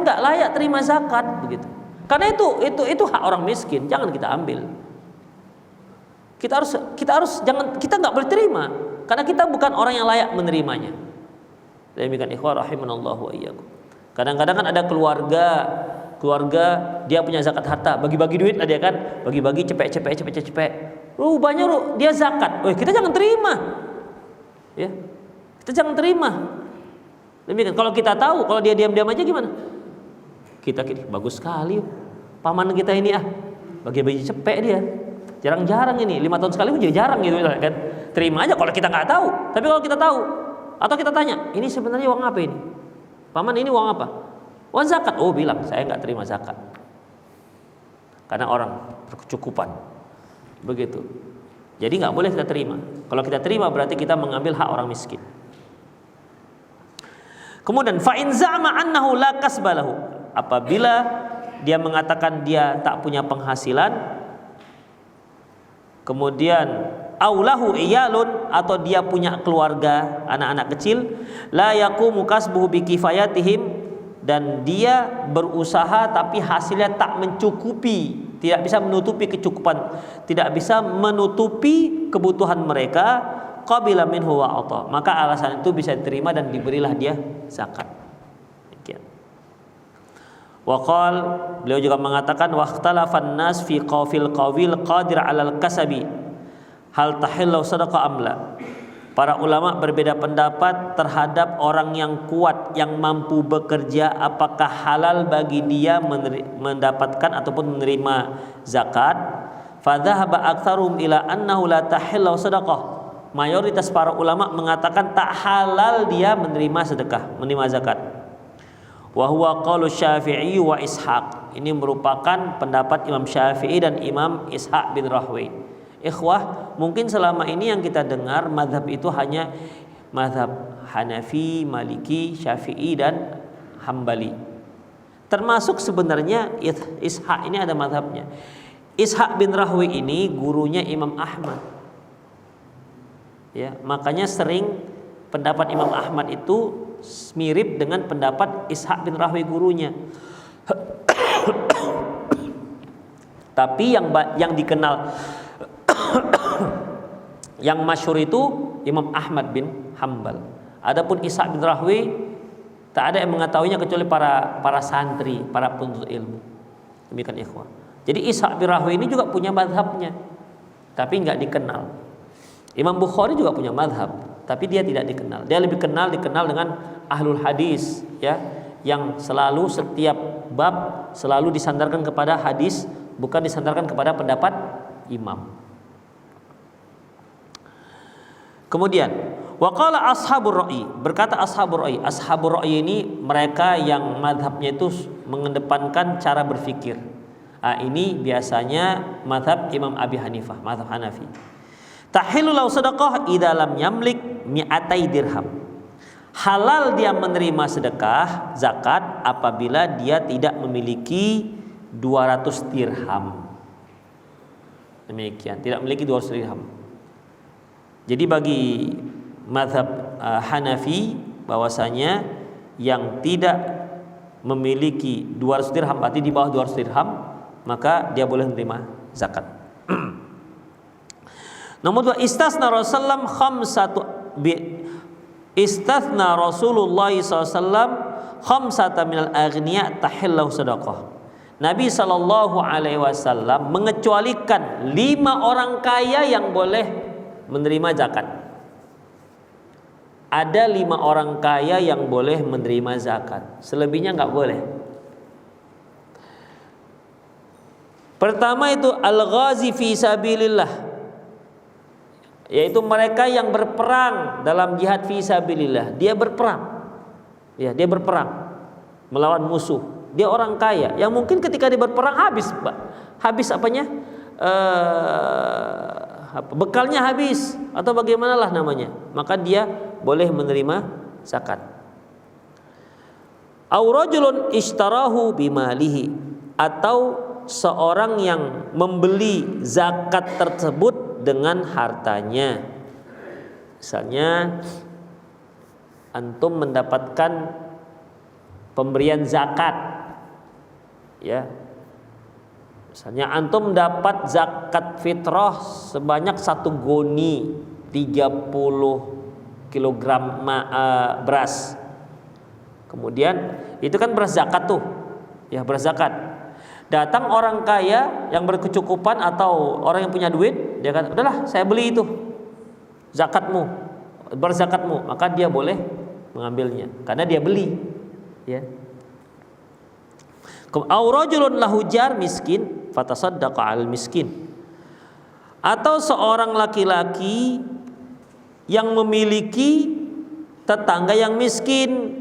nggak layak terima zakat begitu. Karena itu hak orang miskin. Jangan kita ambil. Kita nggak boleh terima karena kita bukan orang yang layak menerimanya. Demikian ikhwah rahimanallahu wa iyyakum. Kadang-kadang kan ada keluarga dia punya zakat harta, bagi-bagi duit lah dia kan, bagi-bagi cepet. Banyak dia zakat. Kita jangan terima. Ya. Kita jangan terima. Demikian. Kalau kita tahu, kalau dia diam-diam aja gimana? Kita bagus sekali. Paman kita ini bagi-bagi cepet dia. Jarang-jarang ini, 5 tahun sekali pun jadi jarang gitu kan. Terima aja kalau kita nggak tahu. Tapi kalau kita tahu atau kita tanya, ini sebenarnya uang apa ini? Paman ini uang apa? Uang zakat. Oh bilang saya nggak terima zakat. Karena orang berkecukupan. Begitu. Jadi nggak boleh kita terima. Kalau kita terima berarti kita mengambil hak orang miskin. Kemudian fa in za'ama annahu la kasbalahu. Apabila dia mengatakan dia tak punya penghasilan, kemudian aulahu iyalun, atau dia punya keluarga, anak-anak kecil, la yaqumu kasbuhu bikifayatihim, dan dia berusaha tapi hasilnya tak mencukupi, tidak bisa menutupi kecukupan, tidak bisa menutupi kebutuhan mereka, qabila minhu wa ata, maka alasan itu bisa diterima dan diberilah dia zakat. Demikian. Waqal, beliau juga mengatakan waqtalafan nas fi qawil qadir 'alal kasabi hal tahillu sadaqah amla. Para ulama berbeda pendapat terhadap orang yang kuat yang mampu bekerja, apakah halal bagi dia mendapatkan ataupun menerima zakat. Fadhahaba aktsarum ila annahu la tahillu sadaqah. Mayoritas para ulama mengatakan tak halal dia menerima sedekah, menerima zakat. Wa huwa qaulu Syafi'i wa Ishaq. Ini merupakan pendapat Imam Syafi'i dan Imam Ishaq bin Rahway. Ikhwah, mungkin selama ini yang kita dengar mazhab itu hanya mazhab Hanafi, Maliki, Syafi'i dan Hambali. Termasuk sebenarnya Ishaq ini ada mazhabnya. Ishaq bin Rahway ini gurunya Imam Ahmad. Ya, makanya sering pendapat Imam Ahmad itu mirip dengan pendapat Ishaq bin Rahway gurunya. Tapi yang dikenal yang masyhur itu Imam Ahmad bin Hambal. Adapun Ishaq bin Rahway tak ada yang mengetahuinya kecuali para santri, para penuntut ilmu. Demikian ikhwah. Jadi Ishaq bin Rahway ini juga punya mazhabnya, tapi nggak dikenal. Imam Bukhari juga punya mazhab, tapi dia tidak dikenal. Dia lebih dikenal dengan ahlul hadis, ya, yang selalu setiap bab selalu disandarkan kepada hadis, bukan disandarkan kepada pendapat imam. Kemudian waqala ashabur ra'i, berkata ashabur ra'i. Ashabur ra'i ini mereka yang mazhabnya itu mengedepankan cara berfikir. Ini biasanya mazhab Imam Abi Hanifah, mazhab Hanafi. Tahillu lahu sadaqah idza lam yamlik mi'atai dirham. Halal dia menerima sedekah zakat apabila dia tidak memiliki 200 dirham. Demikian, tidak memiliki 200 dirham. Jadi bagi mazhab Hanafi bahwasanya yang tidak memiliki 200 dirham, berarti di bawah 200 dirham, maka dia boleh menerima zakat. Nomor 2, istasna Rasulullah SAW khamsata minal aghniya tahillahu sadaqah. Nabi SAW mengecualikan 5 orang kaya yang boleh menerima zakat. Ada 5 orang kaya yang boleh menerima zakat, selebihnya nggak boleh. Pertama itu al-ghazi fi sabilillah, yaitu mereka yang berperang dalam jihad fi sabilillah. Dia berperang, ya, dia berperang melawan musuh. Dia orang kaya yang mungkin ketika dia berperang habis apanya, bekalnya habis atau bagaimanalah namanya, maka dia boleh menerima zakat. Aw rajulun ishtarahu bimalihi, atau seorang yang membeli zakat tersebut dengan hartanya. Misalnya antum mendapatkan pemberian zakat, ya. Misalnya antum dapat zakat fitrah sebanyak 1 goni 30 kg beras. Kemudian itu kan beras zakat tuh, ya, beras zakat. Datang orang kaya yang berkecukupan atau orang yang punya duit, dia kata, udahlah saya beli itu zakatmu, beras zakatmu, maka dia boleh mengambilnya karena dia beli, ya. Au rajulun lahu jar miskin fatasaddaqa 'alal miskin, atau seorang laki-laki yang memiliki tetangga yang miskin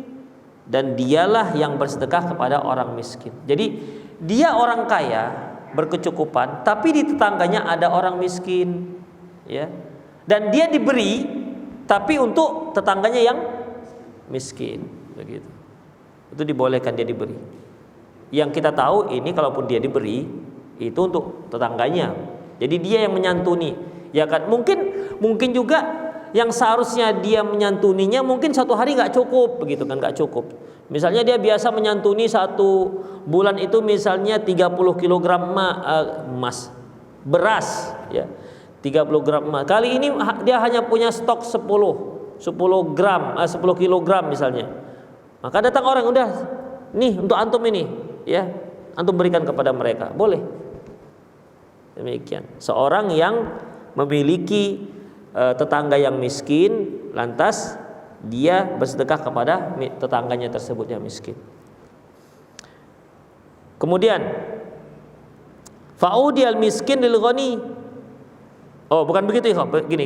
dan dialah yang bersedekah kepada orang miskin. Jadi dia orang kaya berkecukupan, tapi di tetangganya ada orang miskin, ya, dan dia diberi, tapi untuk tetangganya yang miskin, begitu. Itu dibolehkan dia diberi. Yang kita tahu ini kalaupun dia diberi itu untuk tetangganya, jadi dia yang menyantuni, ya kan? Mungkin juga yang seharusnya dia menyantuninya mungkin 1 hari nggak cukup, begitu kan, nggak cukup. Misalnya dia biasa menyantuni 1 bulan itu misalnya 30 kg emas beras, ya, 30 gram emas. Kali ini dia hanya punya stok 10 gram, 10 kilogram misalnya. Maka datang orang, udah nih untuk antum ini, ya, antum berikan kepada mereka. Boleh. Demikian. Seorang yang memiliki tetangga yang miskin, lantas dia bersedekah kepada tetangganya tersebut yang miskin. Kemudian fa'udiyal miskin lil ghani. Oh, bukan begitu ya, gini.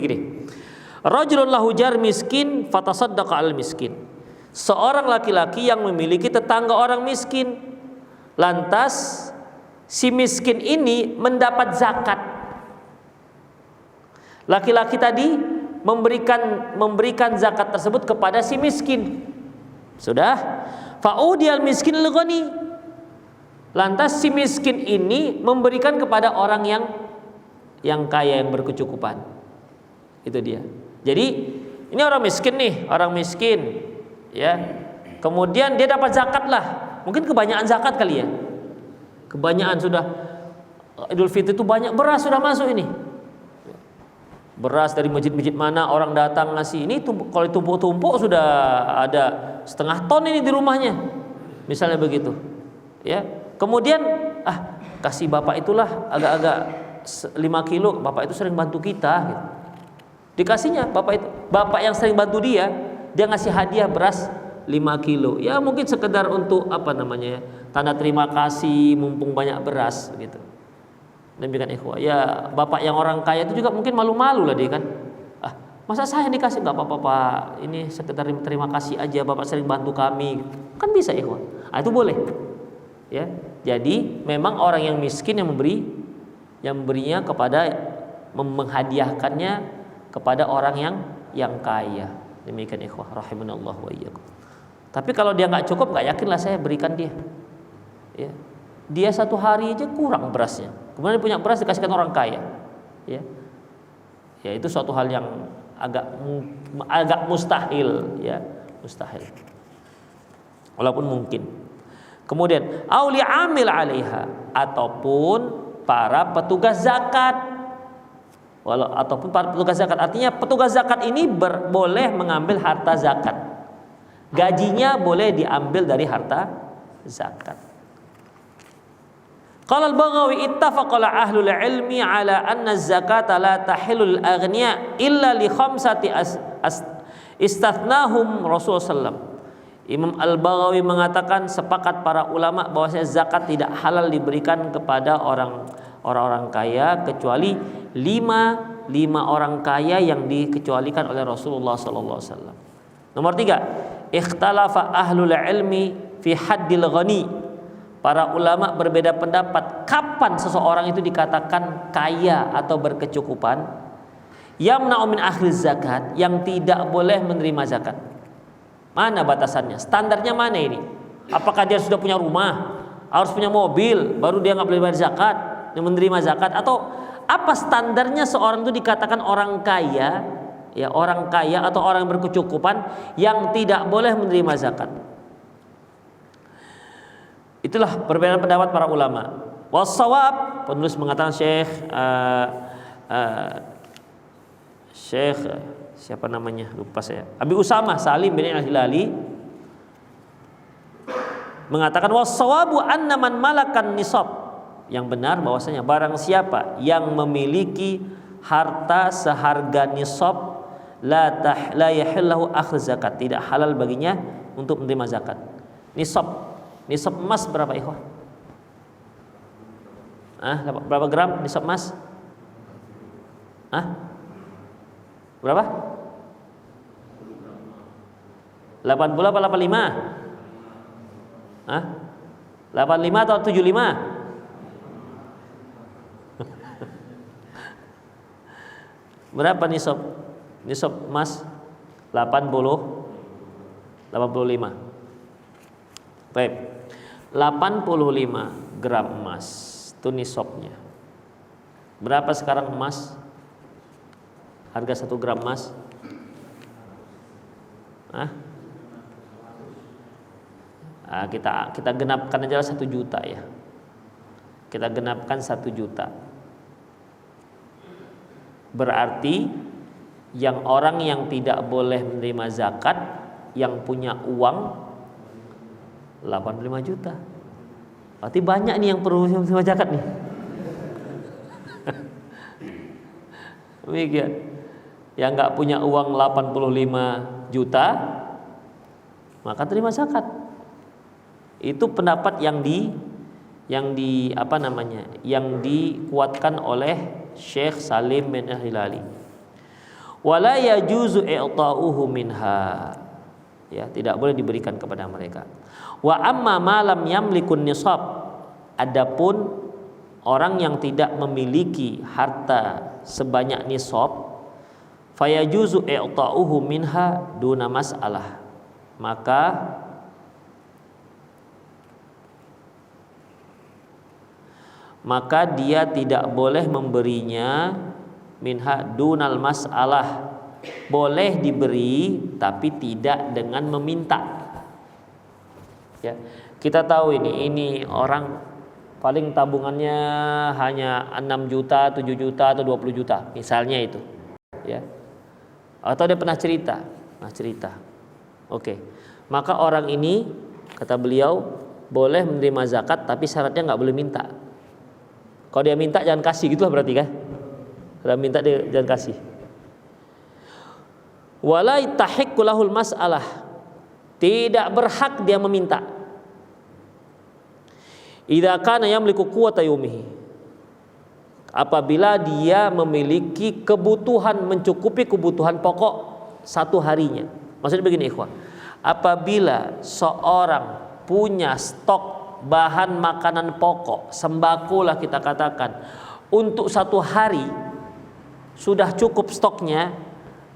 Rajulun lahu jar miskin fatasaddaqa al miskin. Seorang laki-laki yang memiliki tetangga orang miskin, lantas si miskin ini mendapat zakat. Laki-laki tadi memberikan zakat tersebut kepada si miskin. Sudah, fa'udiyal miskin lil ghani. Lantas si miskin ini memberikan kepada orang yang kaya, yang berkecukupan. Itu dia. Jadi ini orang miskin, ya. Kemudian dia dapat zakat lah. Mungkin kebanyakan zakat kali ya. Kebanyakan sudah Idul Fitri itu banyak beras sudah masuk ini. Beras dari masjid-masjid mana orang datang ngasih. Ini kalau tumpuk-tumpuk sudah ada setengah ton ini di rumahnya. Misalnya begitu. Ya. Kemudian kasih bapak itulah agak-agak 5 kilo. Bapak itu sering bantu kita gitu. Dikasihnya bapak yang sering bantu dia ngasih hadiah beras 5 kilo. Ya mungkin sekedar untuk tanda terima kasih mumpung banyak beras gitu. Demikian ikhwah. Ya bapak yang orang kaya itu juga mungkin malu-malu lah dia kan. Masa saya dikasih? Enggak apa-apa Pak. Ini sekedar terima kasih aja, bapak sering bantu kami. Kan bisa ikhwah. Itu boleh. Ya. Jadi memang orang yang miskin yang memberinya kepada menghadiahkannya kepada orang yang kaya. Demikian ikhwah rahimanallah wa iyyakum. Tapi kalau dia nggak cukup, nggak yakinlah saya berikan dia. Ya. Dia satu hari aja kurang berasnya. Kemudian dia punya beras dikasihkan orang kaya. Ya. Ya itu suatu hal yang agak mustahil, ya, mustahil. Walaupun mungkin. Kemudian auli amil 'alaiha, ataupun para petugas zakat. Ataupun para petugas zakat, artinya petugas zakat ini boleh mengambil harta zakat. Gajinya boleh diambil dari harta zakat. Qala al-Baghawi ittafaqa ahlul ilmi ala anna az-zakata la tahilul aghniya illa li khamsati istathnahum Rasulullah sallallahu. Imam Al-Baghawi mengatakan sepakat para ulama bahwasanya zakat tidak halal diberikan kepada orang-orang kaya kecuali lima orang kaya yang dikecualikan oleh Rasulullah sallallahu alaihi wasallam. Nomor 3, ikhtalafa ahlul ilmi fi haddil ghani. Para ulama berbeda pendapat kapan seseorang itu dikatakan kaya atau berkecukupan. Yamna'u min akhli zakat, yang tidak boleh menerima zakat. Mana batasannya? Standarnya mana ini? Apakah dia sudah punya rumah, harus punya mobil, baru dia nggak boleh bayar zakat, menerima zakat? Atau apa standarnya seorang itu dikatakan orang kaya, ya orang kaya atau orang yang berkecukupan yang tidak boleh menerima zakat? Itulah perbedaan pendapat para ulama. Wassawab, penulis mengatakan Syekh siapa namanya? Lupa saya. Abi Usamah Salim bin Al-Hilali mengatakan wassawabu anna man malakan nisab. Yang benar bahwasanya barang siapa yang memiliki harta seharga nisab la yahillahu akhdh zakat, tidak halal baginya untuk menerima zakat. Nisab emas berapa ikhwah? Berapa gram nisab emas? Berapa? 80 apa 85? 85 atau 75? Berapa nisab? Nisab emas 85. Baik. 85 gram emas itu nisabnya. Berapa sekarang emas? Harga 1 gram emas? Kita genapkan aja 1 juta ya. Kita genapkan 1 juta. Berarti yang orang yang tidak boleh menerima zakat yang punya uang 85 juta. Berarti banyak nih yang perlu menerima zakat nih. Demikian. Yang nggak punya uang 85 juta maka terima zakat. Itu pendapat yang dikuatkan oleh Syekh Salim bin Al-Hilali. Wala yajuzu i'ta'uhu minha. Ya, tidak boleh diberikan kepada mereka. Wa amma ma lam yamlikun nisab. Adapun orang yang tidak memiliki harta sebanyak nisab, fayajuzu i'ta'uhu minha duna mas'alah. Maka dia tidak boleh memberinya minha dunal mas'alah. Boleh diberi tapi tidak dengan meminta. Ya, kita tahu ini orang paling tabungannya hanya 6 juta, 7 juta atau 20 juta, misalnya itu. Ya. Atau dia pernah cerita. Oke. Maka orang ini kata beliau boleh menerima zakat tapi syaratnya nggak boleh minta. Kalau dia minta jangan kasih, gitulah berarti kan? Kalau minta dia jangan kasih. Wala tahiqqu lahul mas'alah. Tidak berhak dia meminta. Idza kana yamliku quwwata yaumihi. Apabila dia memiliki kebutuhan, mencukupi kebutuhan pokok satu harinya. Maksudnya begini ikhwah. Apabila seorang punya stok bahan makanan pokok, sembako lah kita katakan, untuk satu hari sudah cukup stoknya,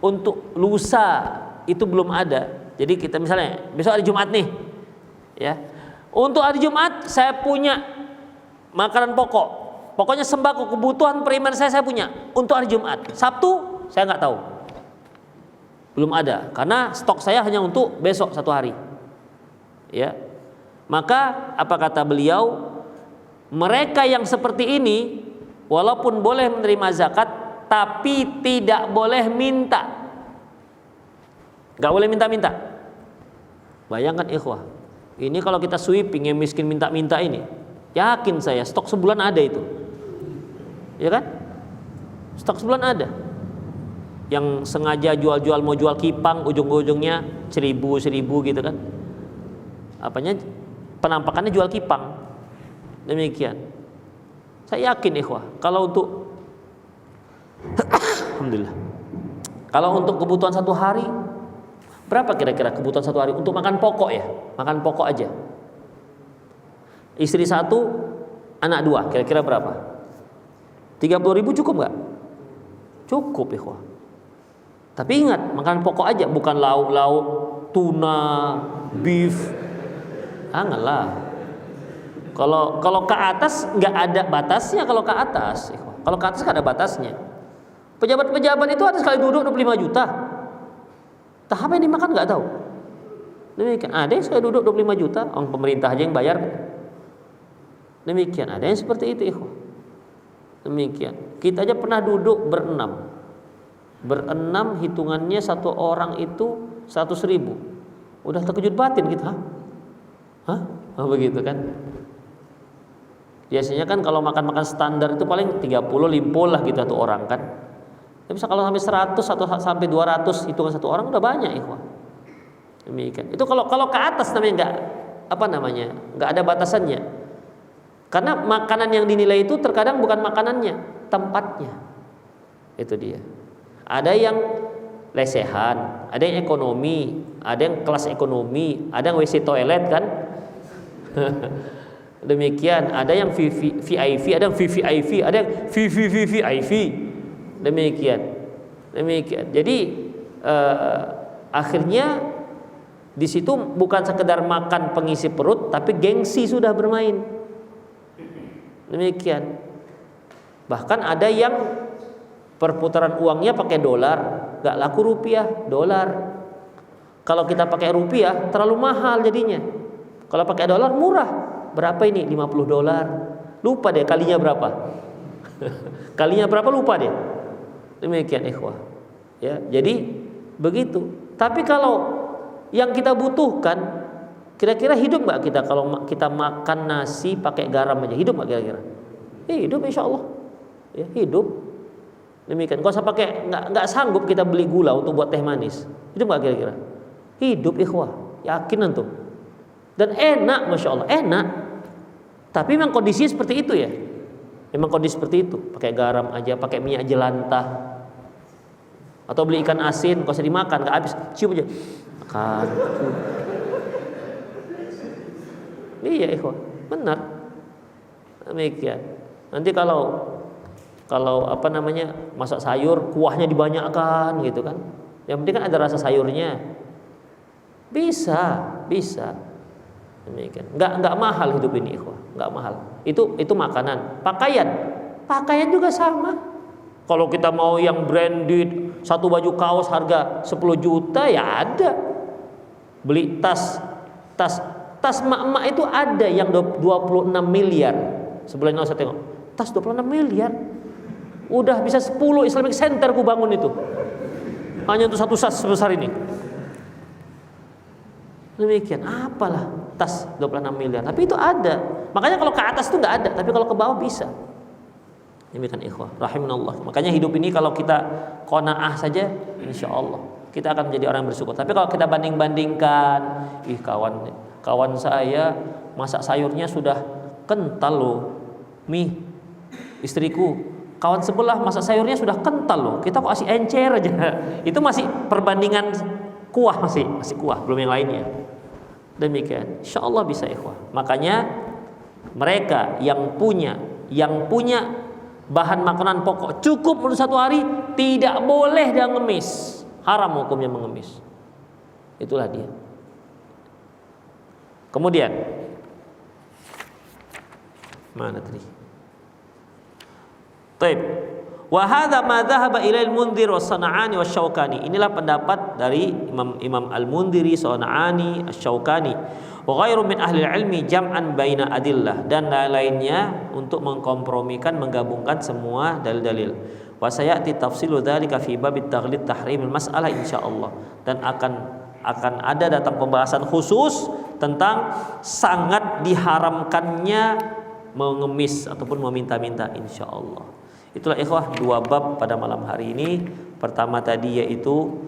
untuk lusa itu belum ada. Jadi kita misalnya besok hari Jumat nih, ya. Untuk hari Jumat saya punya makanan pokok, pokoknya sembako kebutuhan periman saya punya untuk hari Jumat. Sabtu saya nggak tahu, belum ada karena stok saya hanya untuk besok satu hari. Ya, maka apa kata beliau? Mereka yang seperti ini walaupun boleh menerima zakat tapi tidak boleh minta. Gak boleh minta-minta. Bayangkan ikhwah, ini kalau kita sweeping yang miskin minta-minta ini, yakin saya stok sebulan ada itu. Ya kan? Stok sebulan ada. Yang sengaja jual-jual, mau jual kipang, ujung-ujungnya 1.000 gitu kan. Apanya? Penampakannya jual kipang. Demikian. Saya yakin ikhwah, kalau untuk alhamdulillah, kalau untuk kebutuhan satu hari, berapa kira-kira kebutuhan satu hari untuk makan pokok ya? Makan pokok aja. Istri 1, anak 2, kira-kira berapa? 30.000 cukup nggak? Cukup ikhwah. Tapi ingat, makan pokok aja, bukan lauk-lauk, tuna, beef. Janganlah. Kalau ke atas nggak ada batasnya. Kalau ke atas nggak ada batasnya. Pejabat-pejabat itu ada sekali duduk 25 juta. Entah apa yang dimakan nggak tahu. Demikian. Ada yang sekali duduk 25 juta, orang pemerintah aja yang bayar. Demikian. Ada yang seperti itu ikhwah. Demikian. Kita aja pernah duduk berenam hitungannya satu orang itu 100.000. Udah terkejut batin kita. Hah? Oh, begitu kan? Biasanya kan kalau makan-makan standar itu paling 30 limpol lah gitu satu orang kan. Tapi kalau sampai 100 atau sampai 200 hitungan satu orang udah banyak ikhwah. Demikian. Itu kalau ke atas namanya enggak ada batasannya. Karena makanan yang dinilai itu terkadang bukan makanannya, tempatnya. Itu dia. Ada yang lesehan, ada yang ekonomi, ada yang kelas ekonomi, ada yang WC toilet kan. Demikian, ada yang VIP, ada yang VVIP, ada yang VVVVIP. Demikian. Jadi akhirnya di situ bukan sekedar makan pengisi perut, tapi gengsi sudah bermain. Demikian. Bahkan ada yang perputaran uangnya pakai dolar, gak laku rupiah, dolar. Kalau kita pakai rupiah terlalu mahal jadinya. Kalau pakai dolar murah. Berapa ini? 50 dolar. Lupa deh kalinya berapa. Kalinya berapa lupa deh. Demikian ikhwah. Ya, jadi begitu. Tapi kalau yang kita butuhkan, kira-kira hidup nggak kita kalau kita makan nasi pakai garam aja? Hidup nggak kira-kira? Hidup insya Allah. Ya, hidup. Demikian. Kalau usah pakai, nggak sanggup kita beli gula untuk buat teh manis. Hidup nggak kira-kira? Hidup ikhwah. Yakin antum. Dan enak, masya Allah, enak. Tapi memang kondisinya seperti itu ya. Memang kondisi seperti itu. Pakai garam aja, pakai minyak jelantah. Atau beli ikan asin, kalau usah dimakan, nggak habis, cium aja. Makan. Iya ikhwah, benar. Demikian. Nanti kalau apa namanya, masak sayur, kuahnya dibanyakkan gitu kan. Yang penting kan ada rasa sayurnya. Bisa. Demikian. Enggak mahal hidup ini ikhwah, enggak mahal. Itu makanan. Pakaian juga sama. Kalau kita mau yang branded, satu baju kaos harga 10 juta ya ada. Beli tas mak-mak itu ada yang 26 miliar. Sebulan lalu saya tengok, tas 26 miliar. Udah bisa 10 Islamic Center ku bangun itu. Hanya untuk satu tas sebesar ini. Demikian, apalah tas 26 miliar. Tapi itu ada. Makanya kalau ke atas itu nggak ada, tapi kalau ke bawah bisa. Demikian ikhwah, rahimanallah. Makanya hidup ini kalau kita qanaah saja, insya Allah kita akan menjadi orang yang bersyukur. Tapi kalau kita banding-bandingkan, kawan saya masak sayurnya sudah kental loh. Istriku, kawan sebelah masak sayurnya sudah kental loh. Kita kok masih encer aja. Itu masih perbandingan kuah, masih kuah, belum yang lainnya. Demikian, insya Allah bisa ikhwah. Makanya mereka yang punya bahan makanan pokok cukup untuk satu hari, tidak boleh dia ngemis. Haram hukumnya mengemis. Itulah dia. Kemudian mana tadi? Taib. Wa hadza ma dhahaba ila al-Mundhir wa Sana'ani wa Syaukani. Inilah pendapat dari Imam Al-Mundhiri, Sana'ani, Asy-Syaukani wa ghairu min ahli ilmi jam'an baina adillah, dan lainnya untuk mengkompromikan, menggabungkan semua dalil-dalil. Wa sayati tafsilu dzalika fi bab at-taghlid tahrim al-mas'alah insyaallah, dan akan ada datang pembahasan khusus tentang sangat diharamkannya mengemis ataupun meminta-minta insyaallah. Itulah ikhwah dua bab pada malam hari ini. Pertama tadi yaitu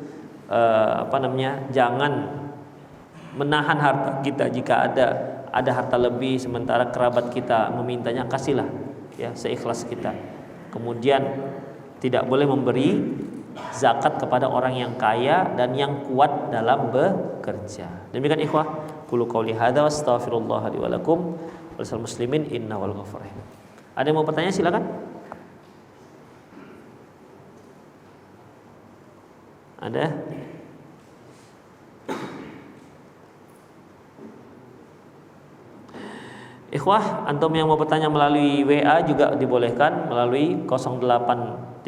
jangan menahan harta kita. Jika ada harta lebih sementara kerabat kita memintanya, kasihlah ya seikhlas kita. Kemudian tidak boleh memberi zakat kepada orang yang kaya dan yang kuat dalam bekerja. Demikian ikhwah, qulu qouli hadza wastaghfirullah li wa lakum wa lisal muslimin innahu wal ghafurur rahim. Ada yang mau bertanya silakan. Ada? Ikhwah, antum yang mau bertanya melalui WA juga dibolehkan melalui 0813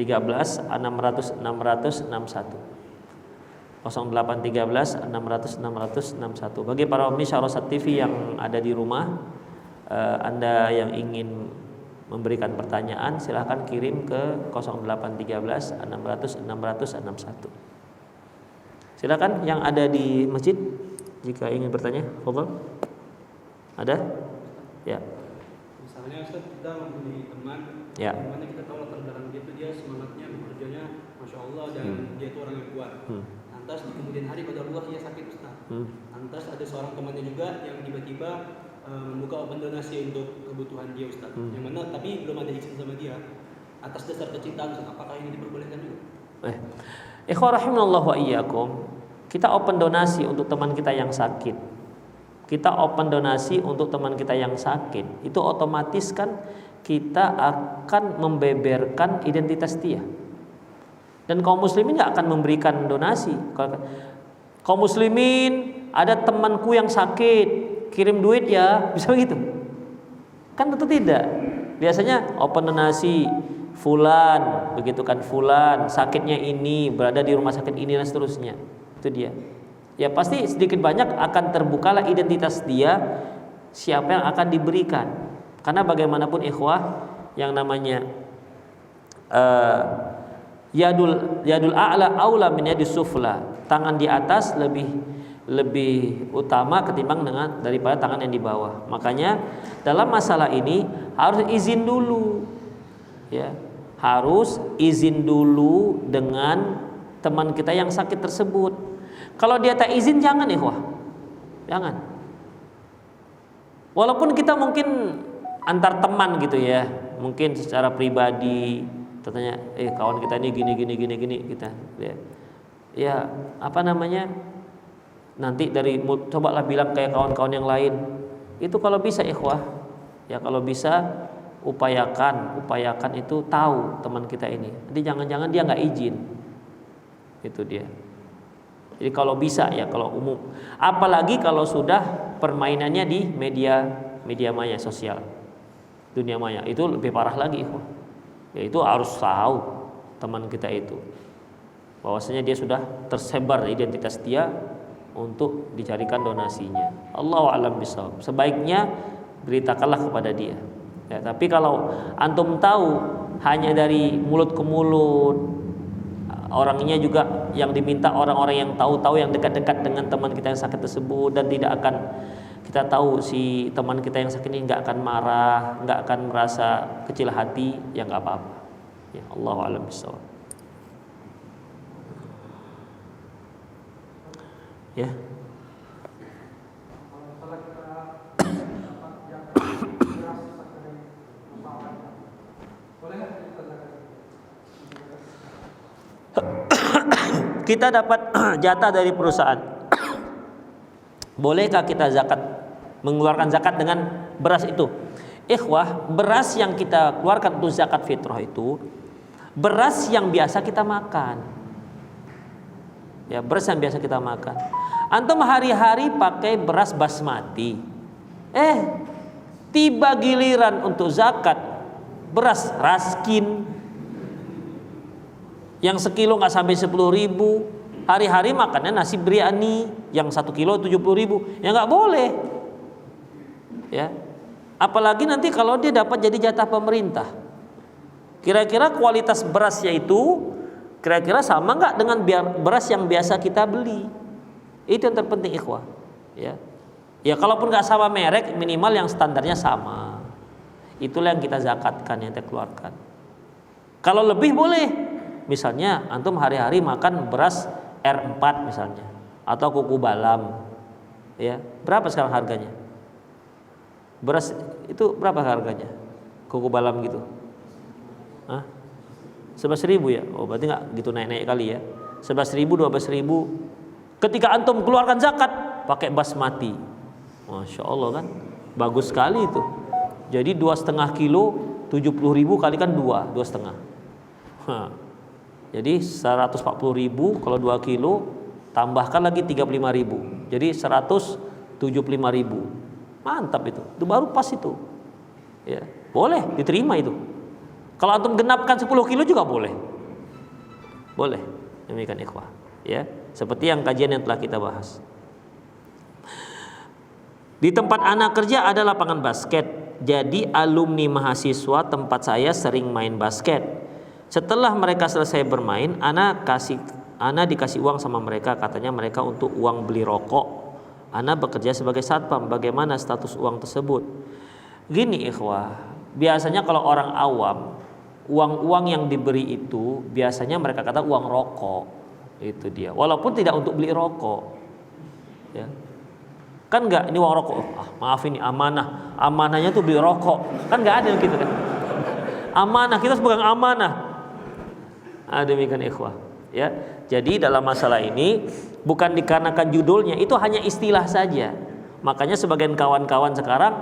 600 600 61. 0813 600 600 61. Bagi para pemirsa Rosat TV yang ada di rumah, Anda yang ingin memberikan pertanyaan silahkan kirim ke 0813 600 600 61. Silakan yang ada di masjid jika ingin bertanya, fadhil. Ada? Ya. Misalnya Ustaz, kita mempunyai teman, ya. Temannya kita tahu latar belakang dia itu dia semangatnya bekerjanya masya Allah dan dia itu orang yang kuat. Lantas di kemudian hari pada Allah dia sakit Ustaz. Lantas ada seorang temannya juga yang tiba-tiba membuka open donasi untuk kebutuhan dia Ustaz. Yang mana tapi belum ada izin sama dia. Atas dasar kecintaan Ustaz, apakah ini diperbolehkan juga? Ikhwah rahimanallah wa iyyakum. Kita open donasi untuk teman kita yang sakit. Kita open donasi untuk teman kita yang sakit. Itu otomatis kan kita akan membeberkan identitas dia. Dan kaum muslimin gak akan memberikan donasi. Kaum muslimin, ada temanku yang sakit, kirim duit ya, bisa begitu? Kan tentu tidak. Biasanya open donasi fulan, begitu kan, fulan sakitnya ini, berada di rumah sakit ini dan seterusnya. Itu dia. Ya pasti sedikit banyak akan terbukalah identitas dia, siapa yang akan diberikan. Karena bagaimanapun ikhwah, yang namanya yadul a'la aula min yadis sufla. Tangan di atas lebih utama ketimbang daripada tangan yang di bawah. Makanya dalam masalah ini harus izin dulu. Ya, harus izin dulu dengan teman kita yang sakit tersebut. Kalau dia tak izin, jangan ikhwah. Jangan. Walaupun kita mungkin antar teman gitu ya, mungkin secara pribadi katanya kawan kita ini gini kita ya apa namanya, nanti cobalah bilang kayak kawan-kawan yang lain. Itu kalau bisa ikhwah, ya kalau bisa upayakan itu tahu teman kita ini. Nanti jangan-jangan dia nggak izin. Itu dia. Jadi kalau bisa ya, kalau umum. Apalagi kalau sudah permainannya di media maya sosial, dunia maya, itu lebih parah lagi ikhwah. Ya itu harus tahu teman kita itu bahwasanya dia sudah tersebar identitas dia untuk dicarikan donasinya. Allahu a'lam bishawab. Sebaiknya beritakanlah kepada dia. Ya, tapi kalau antum tahu hanya dari mulut ke mulut, orangnya juga yang diminta orang-orang yang tahu-tahu, yang dekat-dekat dengan teman kita yang sakit tersebut, dan tidak akan kita tahu si teman kita yang sakit ini nggak akan marah, nggak akan merasa kecil hati, ya nggak apa-apa. Ya, Allahu a'lam bishawab. Ya. Kita dapat jatah dari perusahaan. Bolehkah kita mengeluarkan zakat dengan beras itu? Ikhwah, beras yang kita keluarkan untuk zakat fitrah itu beras yang biasa kita makan. Ya, beras yang biasa kita makan. Antum hari-hari pakai beras basmati. Tiba giliran untuk zakat beras raskin yang sekilo nggak sampai 10.000, hari-hari makannya nasi biryani yang 1 kilo 70.000, ya nggak boleh. Ya, apalagi nanti kalau dia dapat jadi jatah pemerintah. Kira-kira kualitas berasnya itu kira-kira sama nggak dengan beras yang biasa kita beli? Itu yang terpenting ikhwah. Ya kalaupun nggak sama merek, minimal yang standarnya sama. Itulah yang kita zakatkan, yang kita keluarkan. Kalau lebih boleh. Misalnya antum hari-hari makan beras R4 misalnya, atau kuku balam, ya berapa sekarang harganya? Beras itu berapa harganya? Kuku balam gitu? 11.000 ya? Oh berarti nggak gitu naik-naik kali ya? 11.000, 12.000. Ketika antum keluarkan zakat pakai basmati, masya Allah kan, bagus sekali itu. Jadi 2,5 kilo 70.000 kalikan 2,5. Jadi 140.000 kalau 2 kilo, tambahkan lagi 35.000. Jadi 175.000. Mantap itu baru pas itu. Ya, boleh diterima itu. Kalau antum genapkan 10 kilo juga boleh. Boleh. Demikian ikhwah. Ya, seperti yang kajian yang telah kita bahas. Di tempat anak kerja ada lapangan basket. Jadi alumni mahasiswa tempat saya sering main basket. Setelah mereka selesai bermain, Ana dikasih uang sama mereka, katanya mereka untuk uang beli rokok. Ana bekerja sebagai satpam. Bagaimana status uang tersebut? Gini ikhwah, biasanya kalau orang awam, uang-uang yang diberi itu biasanya mereka kata uang rokok. Itu dia. Walaupun tidak untuk beli rokok. Ya. Kan enggak, ini uang rokok. Maaf ini amanah. Amanahnya tuh beli rokok. Kan enggak ada yang gitu kan. Amanah, kita harus pegang amanah. Demikian ikhwah. Ya, jadi dalam masalah ini bukan dikarenakan judulnya, itu hanya istilah saja. Makanya sebagian kawan-kawan sekarang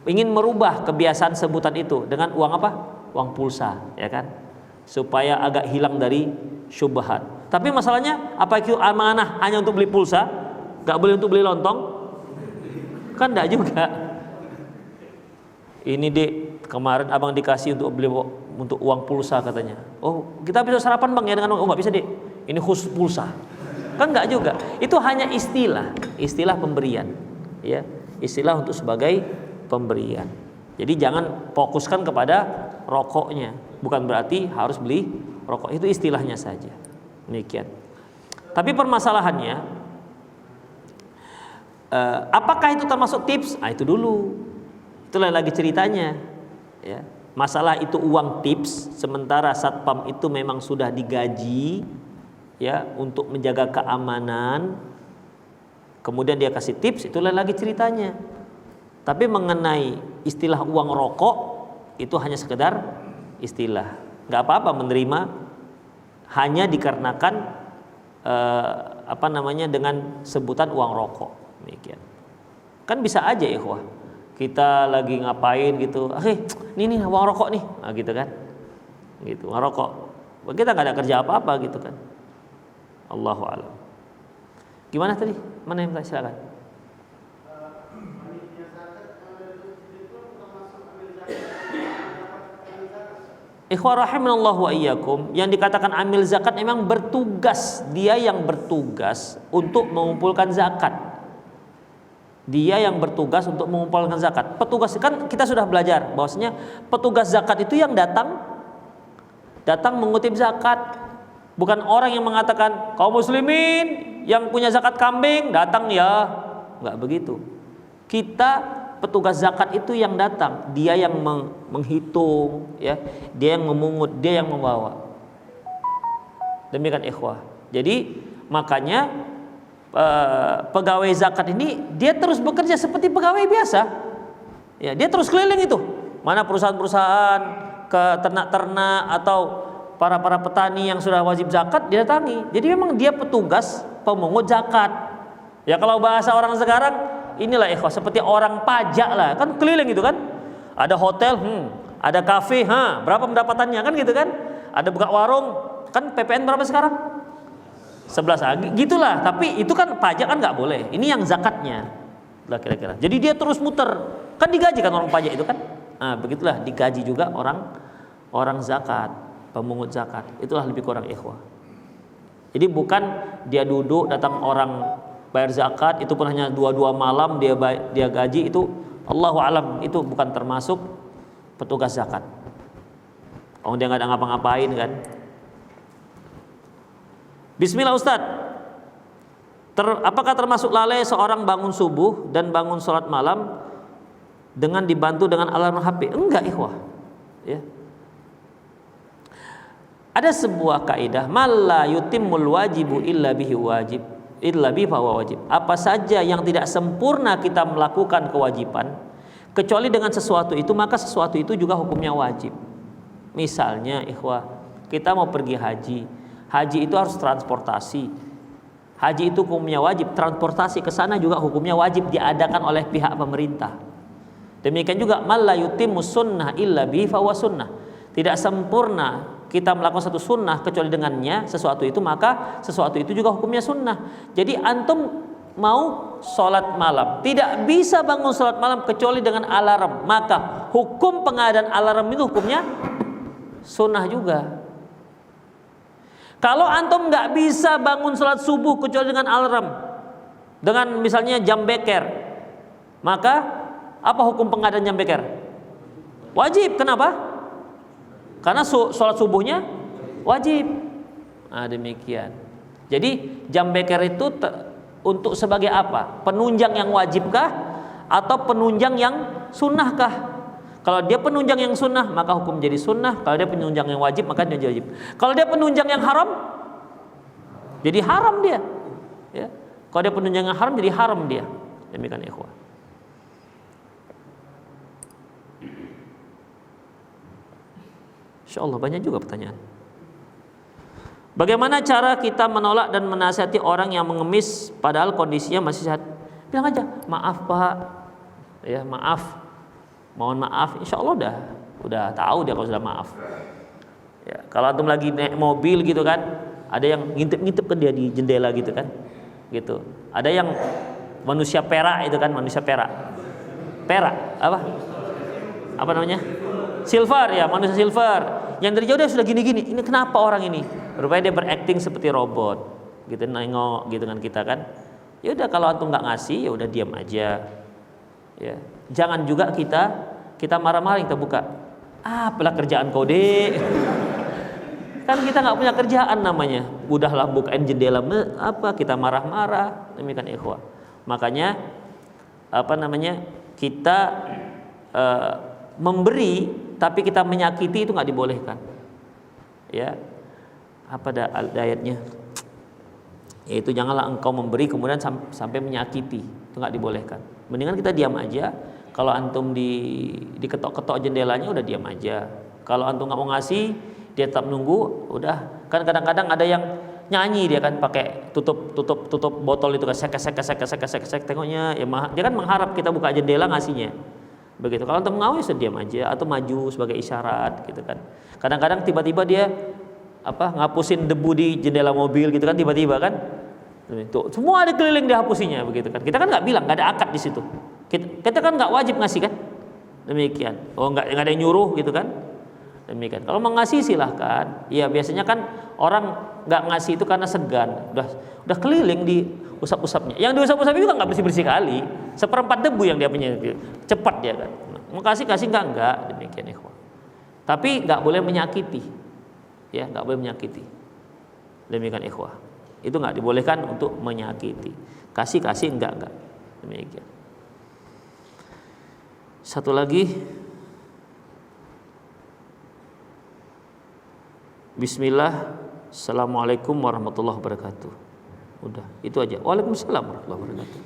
ingin merubah kebiasaan sebutan itu dengan uang apa? Uang pulsa, ya kan? Supaya agak hilang dari syubhat. Tapi masalahnya apa itu amanah hanya untuk beli pulsa? Gak boleh untuk beli lontong? Kan enggak juga. Ini Dek, kemarin abang dikasih untuk uang pulsa katanya. Oh, kita bisa sarapan bang ya dengan uang? Oh nggak bisa Dek, ini khusus pulsa. Kan nggak juga. Itu hanya istilah pemberian, ya, istilah untuk sebagai pemberian. Jadi jangan fokuskan kepada rokoknya. Bukan berarti harus beli rokok. Itu istilahnya saja. Demikian. Tapi permasalahannya, apakah itu termasuk tips? Itu dulu. Itulah lagi ceritanya. Ya. Masalah itu uang tips, sementara satpam itu memang sudah digaji ya untuk menjaga keamanan. Kemudian dia kasih tips, itulah lagi ceritanya. Tapi mengenai istilah uang rokok itu hanya sekedar istilah. Nggak apa-apa menerima hanya dikarenakan dengan sebutan uang rokok. Demikian. Kan bisa aja ikhwah. Kita lagi ngapain gitu, ini uang rokok nih, gitu kan, gitu uang rokok. Kita nggak ada kerja apa-apa gitu kan. Allahu a'lam. Gimana tadi? Mana yang silakan. Ikhwah rahimanallahu wa iyyakum, yang dikatakan amil zakat memang bertugas, dia yang bertugas untuk mengumpulkan zakat. Dia yang bertugas untuk mengumpulkan zakat. Petugas kan kita sudah belajar bahwasanya petugas zakat itu yang datang mengutip zakat. Bukan orang yang mengatakan kaum muslimin yang punya zakat kambing datang ya. Enggak begitu. Kita petugas zakat itu yang datang, dia yang menghitung ya, dia yang memungut, dia yang membawa. Demikian ikhwah. Jadi makanya pegawai zakat ini dia terus bekerja seperti pegawai biasa. Ya, dia terus keliling itu. Mana perusahaan-perusahaan, ke ternak-ternak atau para petani yang sudah wajib zakat dia datangi. Jadi memang dia petugas pemungut zakat. Ya kalau bahasa orang sekarang inilah ikhwah seperti orang pajak lah, kan keliling itu kan. Ada hotel, ada kafe, berapa pendapatannya kan gitu kan? Ada buka warung, kan PPN berapa sekarang? 11 gitulah, tapi itu kan pajak kan nggak boleh. Ini yang zakatnya lah kira-kira. Jadi dia terus muter, kan digaji kan orang pajak itu kan. Begitulah digaji juga orang zakat, pemungut zakat. Itulah lebih kurang ikhwah. Jadi bukan dia duduk datang orang bayar zakat itu pun hanya 2 malam dia gaji, itu Allahu alam, itu bukan termasuk petugas zakat. Dia nggak ada ngapa-ngapain kan. Bismillah Ustaz, apakah termasuk lalai seorang bangun subuh dan bangun sholat malam dengan dibantu dengan alarm HP? Enggak ikhwah ya. Ada sebuah kaidah, malla yutimmul wajibu illa bihi wajib illa bihi fahuwa wajib. Apa saja yang tidak sempurna kita melakukan kewajiban kecuali dengan sesuatu itu, maka sesuatu itu juga hukumnya wajib. Misalnya ikhwah, kita mau pergi haji. Haji itu harus transportasi. Haji itu hukumnya wajib. Transportasi ke sana juga hukumnya wajib diadakan oleh pihak pemerintah. Demikian juga mal la yutimmu sunnah illa bihi fa sunnah. Tidak sempurna kita melakukan satu sunnah kecuali dengannya sesuatu itu, maka sesuatu itu juga hukumnya sunnah. Jadi antum mau sholat malam, tidak bisa bangun sholat malam kecuali dengan alarm, maka hukum pengadaan alarm itu hukumnya sunnah juga. Kalau antum nggak bisa bangun sholat subuh kecuali dengan alarm, dengan misalnya jam beker, maka apa hukum pengadaan jam beker? Wajib. Kenapa? Karena sholat subuhnya wajib. Demikian. Jadi jam beker itu untuk sebagai apa? Penunjang yang wajibkah atau penunjang yang sunnahkah? Kalau dia penunjang yang sunnah, maka hukum jadi sunnah. Kalau dia penunjang yang wajib, maka dia wajib. Kalau dia penunjang yang haram, jadi haram dia. Ya. Kalau dia penunjang yang haram, jadi haram dia. Demikian ikhwah. Insyaallah banyak juga pertanyaan. Bagaimana cara kita menolak dan menasihati orang yang mengemis padahal kondisinya masih sehat? Bilang aja, maaf Pak. Ya, maaf. Mohon maaf, insya Allah udah tahu dia kalau sudah maaf. Ya, kalau antum lagi naik mobil gitu kan, ada yang ngintip-ngintip ke dia di jendela gitu kan, gitu. Ada yang manusia perak itu kan, manusia perak apa namanya? Silver ya, manusia silver. Yang dari jauh dia sudah gini-gini. Ini kenapa orang ini? Rupanya dia berakting seperti robot, gitu nengok gitu kan kita kan. Ya udah kalau antum nggak ngasih, ya udah diam aja. Ya. Jangan juga kita marah-marah, kita buka. Apalah kerjaan kau dek. Kan kita nggak punya kerjaan namanya. Udahlah bukain jendela apa kita marah-marah, demikian ikhwah. Makanya kita memberi tapi kita menyakiti itu nggak dibolehkan. Ya. Apa ayatnya? Yaitu janganlah engkau memberi kemudian sampai menyakiti, itu nggak dibolehkan. Mendingan kita diam aja. Kalau antum diketok-ketok jendelanya udah diam aja. Kalau antum nggak mau ngasih, dia tetap nunggu, udah. Kan kadang-kadang ada yang nyanyi dia kan pakai tutup botol itu kan sek tengoknya ya dia kan mengharap kita buka jendela ngasihnya. Begitu. Kalau antum ngawis diam aja atau maju sebagai isyarat gitu kan. Kadang-kadang tiba-tiba dia ngapusin debu di jendela mobil gitu kan tiba-tiba kan. Tuh, semua ada keliling dihapusinya begitu kan. Kita kan nggak bilang, nggak ada akad di situ. Kita kan nggak wajib ngasih kan. Demikian. Oh nggak ada yang nyuruh gitu kan. Demikian. Kalau mau ngasih silahkan. Ya biasanya kan orang nggak ngasih itu karena segan. Udah keliling di usap-usapnya. Yang diusap-usap juga nggak bersih-bersih kali. Seperempat debu yang dia punya. Cepat dia kan. Mau kasih enggak. Demikian ikhwan. Tapi nggak boleh menyakiti. Ya nggak boleh menyakiti. Demikian ikhwah. Itu nggak dibolehkan untuk menyakiti. Kasih enggak. Demikian. Satu lagi. Bismillah. Assalamualaikum warahmatullahi wabarakatuh. Udah, itu aja. Waalaikumsalam warahmatullahi wabarakatuh.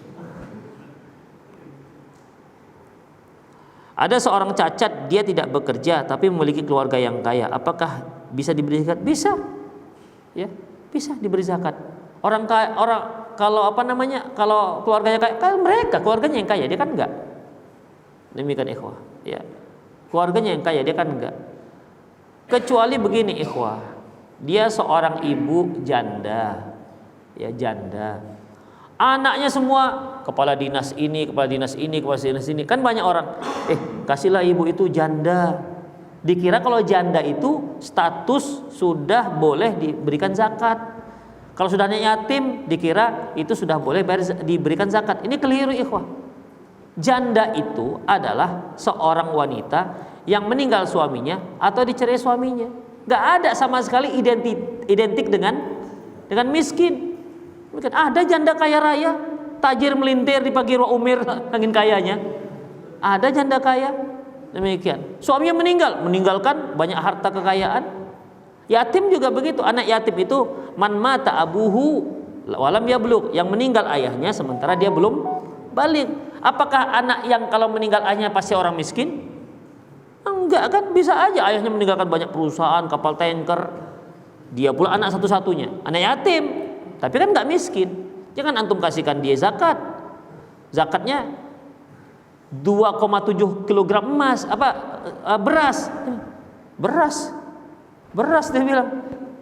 Ada seorang cacat, dia tidak bekerja tapi memiliki keluarga yang kaya. Apakah bisa diberi zakat? Bisa. Ya, bisa diberi zakat. Kalau kalau keluarganya kaya, kan keluarganya yang kaya, dia kan enggak. Demikian ikhwah, ya. Keluarganya yang kaya, dia kan enggak. Kecuali begini ikhwah, dia seorang ibu janda, ya janda. Anaknya semua kepala dinas ini, kepala dinas ini. Kan banyak orang, kasihlah ibu itu janda. Dikira kalau janda itu status sudah boleh diberikan zakat. Kalau sudah anak yatim, dikira itu sudah boleh diberikan zakat. Ini keliru ikhwah. Janda itu adalah seorang wanita yang meninggal suaminya atau dicerai suaminya. Gak ada sama sekali identik dengan miskin. Mungkin ada janda kaya raya, tajir melintir di pagi umir angin kayanya. Ada janda kaya, demikian. Suaminya meninggalkan banyak harta kekayaan. Yatim juga begitu. Anak yatim itu man mata abuhu walam yablugh, yang meninggal ayahnya sementara dia belum balik. Apakah anak yang kalau meninggal ayahnya pasti orang miskin? Enggak kan, bisa aja ayahnya meninggalkan banyak perusahaan, kapal tanker. Dia pula anak satu-satunya, anak yatim. Tapi kan enggak miskin. Jangan antum kasihkan dia zakat. Zakatnya 2,7 kg emas, beras dia bilang.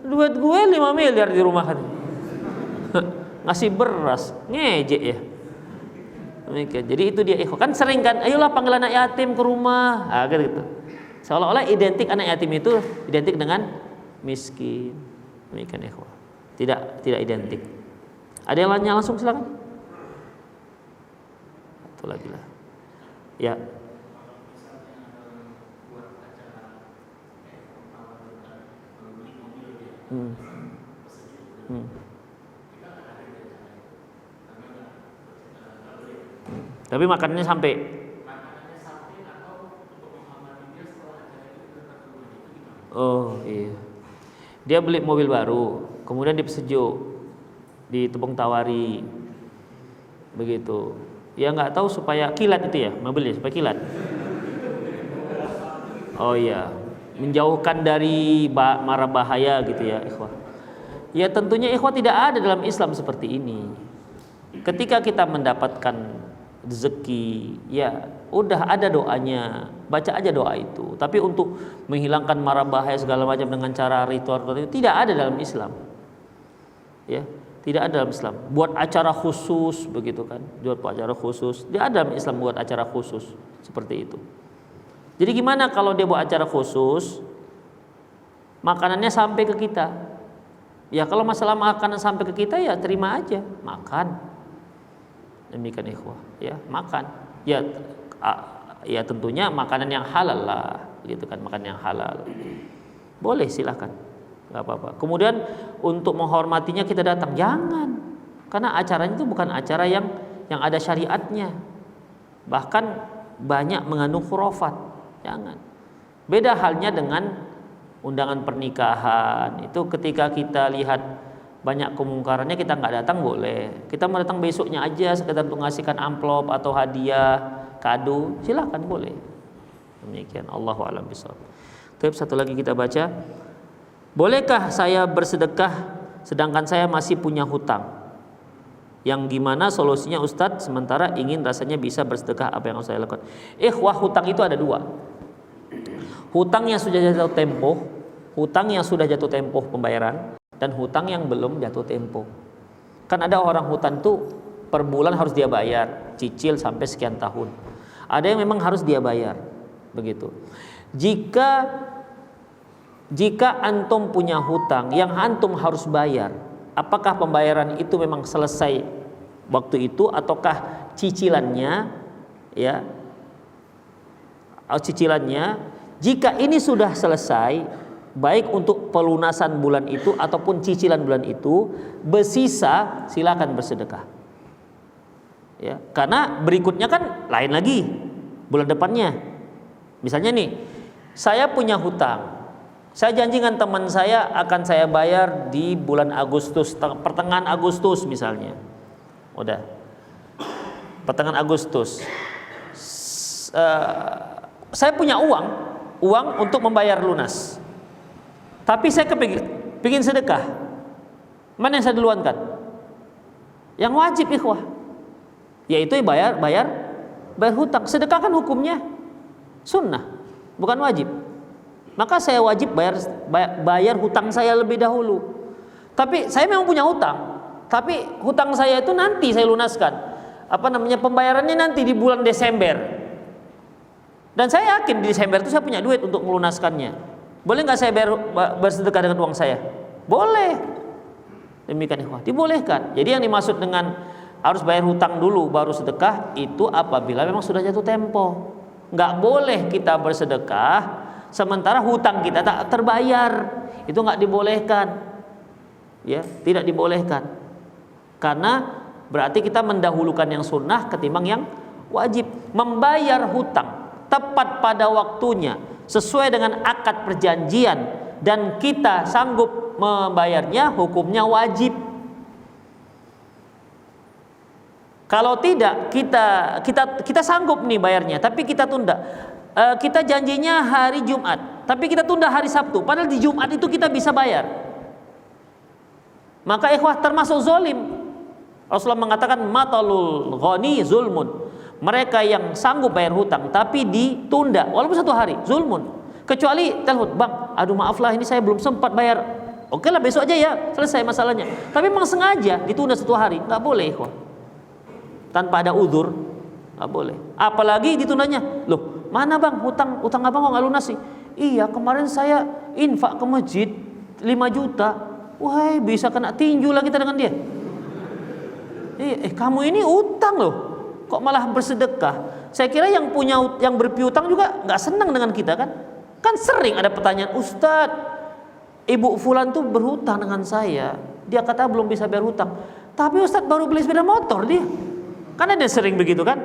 Duit gue 5 miliar di rumah. Ngasih beras, ngejek ya. Jadi itu dia ikhwan. Kan sering kan, ayolah panggil anak yatim ke rumah. Gitu. Seolah-olah identik anak yatim itu identik dengan miskin. Demikian ikhwan. Tidak identik. Ada yang lainnya, langsung silakan. Satu lagi lah. Ya. Tapi makanannya sampai. Oh iya. Dia beli mobil baru, kemudian dipesejuk, ditepung tawari, begitu. Ya nggak tahu supaya kilat itu ya mobilnya, supaya kilat. Oh iya, menjauhkan dari mara bahaya gitu ya ikhwah. Ya tentunya ikhwah tidak ada dalam Islam seperti ini. Ketika kita mendapatkan rezeki, ya udah ada doanya, baca aja doa itu. Tapi untuk menghilangkan mara bahaya segala macam dengan cara ritual itu tidak ada dalam Islam. Ya, tidak ada dalam Islam. Buat acara khusus begitu kan, buat acara khusus. Tidak ada dalam Islam buat acara khusus seperti itu. Jadi gimana kalau dia buat acara khusus, makanannya sampai ke kita? Ya kalau masalah makanan sampai ke kita ya terima aja, makan. Demikian ikhwah, ya makan. Ya tentunya makanan yang halal lah, gitu kan, makanan yang halal. Boleh silakan. nggak apa-apa. Kemudian untuk menghormatinya kita datang, jangan, karena acaranya itu bukan acara yang ada syariatnya, bahkan banyak mengandung khurafat. Jangan. Beda halnya dengan undangan pernikahan. Itu ketika kita lihat banyak kemungkarannya, kita nggak datang boleh. Kita mau datang besoknya aja sekedar untuk ngasihkan amplop atau hadiah, kado, silakan boleh. Demikian, Allahu a'lam bishawab. Terus satu lagi kita baca, bolehkah saya bersedekah sedangkan saya masih punya hutang? Yang gimana solusinya Ustadz? Sementara ingin rasanya bisa bersedekah, apa yang harus saya lakukan? Ikhwah, hutang itu ada dua. Hutang yang sudah jatuh tempo, hutang yang sudah jatuh tempo pembayaran, dan hutang yang belum jatuh tempo. Kan ada orang hutang tuh per bulan harus dia bayar, cicil sampai sekian tahun. Ada yang memang harus dia bayar, begitu. Jika antum punya hutang yang antum harus bayar, apakah pembayaran itu memang selesai waktu itu ataukah cicilannya, ya? Cicilannya, jika ini sudah selesai, baik untuk pelunasan bulan itu ataupun cicilan bulan itu, bersisa silakan bersedekah. Ya, karena berikutnya kan lain lagi bulan depannya. Misalnya nih, saya punya hutang, saya janji dengan teman saya akan saya bayar di bulan Agustus, pertengahan Agustus misalnya. Udah, pertengahan Agustus. Saya punya uang untuk membayar lunas, tapi saya kepingin sedekah. Mana yang saya duluankan? Yang wajib, ikhwah, yaitu bayar hutang. Sedekah kan hukumnya sunnah, bukan wajib. Maka saya wajib bayar hutang saya lebih dahulu. Tapi saya memang punya hutang, tapi hutang saya itu nanti saya lunaskan. Pembayarannya nanti di bulan Desember. Dan saya yakin di Desember itu saya punya duit untuk melunaskannya. Boleh nggak saya bersedekah dengan uang saya? Boleh. Demikian, ikhwah, dibolehkan. Jadi yang dimaksud dengan harus bayar hutang dulu baru sedekah itu apabila memang sudah jatuh tempo. Nggak boleh kita bersedekah sementara hutang kita tak terbayar. Itu nggak dibolehkan. Ya, tidak dibolehkan. Karena berarti kita mendahulukan yang sunnah ketimbang yang wajib. Membayar hutang tepat pada waktunya sesuai dengan akad perjanjian dan kita sanggup membayarnya, hukumnya wajib. Kalau tidak, kita sanggup nih bayarnya tapi kita tunda. Kita janjinya hari Jumat tapi kita tunda hari Sabtu, padahal di Jumat itu kita bisa bayar. Maka ikhwah termasuk zalim. Rasulullah mengatakan matalul ghani zulmun. Mereka yang sanggup bayar hutang tapi ditunda walaupun 1 hari, zulmun. Kecuali telepon, bang, aduh maaf lah ini saya belum sempat bayar. Oke lah besok aja ya, selesai masalahnya. Tapi memang sengaja ditunda 1 hari, nggak boleh, ikhwah. Tanpa ada uzur, nggak boleh. Apalagi ditundanya, loh mana bang hutang abang kok nggak lunas sih? Iya kemarin saya infak ke masjid 5 juta. Wah bisa kena tinju lah kita dengan dia. Kamu ini utang loh. Kok malah bersedekah? Saya kira yang berpiutang juga nggak senang dengan kita kan? Kan sering ada pertanyaan, Ustadz, Ibu Fulan tuh berhutang dengan saya. Dia kata belum bisa bayar hutang. Tapi Ustadz baru beli sepeda motor dia. Kan ada sering begitu kan?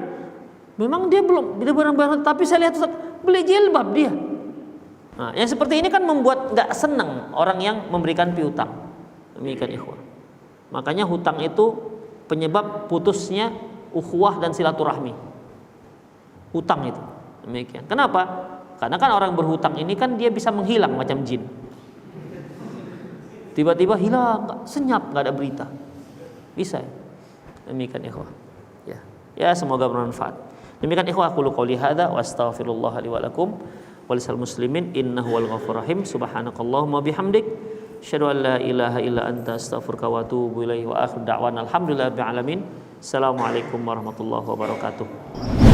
Memang dia belum bayar hutang, tapi saya lihat Ustadz beli jilbab dia. Nah, yang seperti ini kan membuat nggak senang orang yang memberikan piutang. Demikian, ikhwah. Makanya hutang itu penyebab putusnya ukhuwah dan silaturahmi. Hutang itu. Demikian. Kenapa? Karena kan orang berhutang ini kan dia bisa menghilang macam jin. Tiba-tiba hilang, senyap, nggak ada berita. Bisa. Demikian, ikhwah. Ya, semoga bermanfaat. Demikian, ikhwah, aku qouli hadza wa astaghfirullah li wa lakum wa lisal muslimin innahu wal ghafurur rahim. Subhanakallahumma bihamdik asyhadu an la ilaha illa anta astaghfiruka wa atubu ilaihi wa akhiru da'wana alhamdulillahi rabbil alamin. Assalamualaikum warahmatullahi wabarakatuh.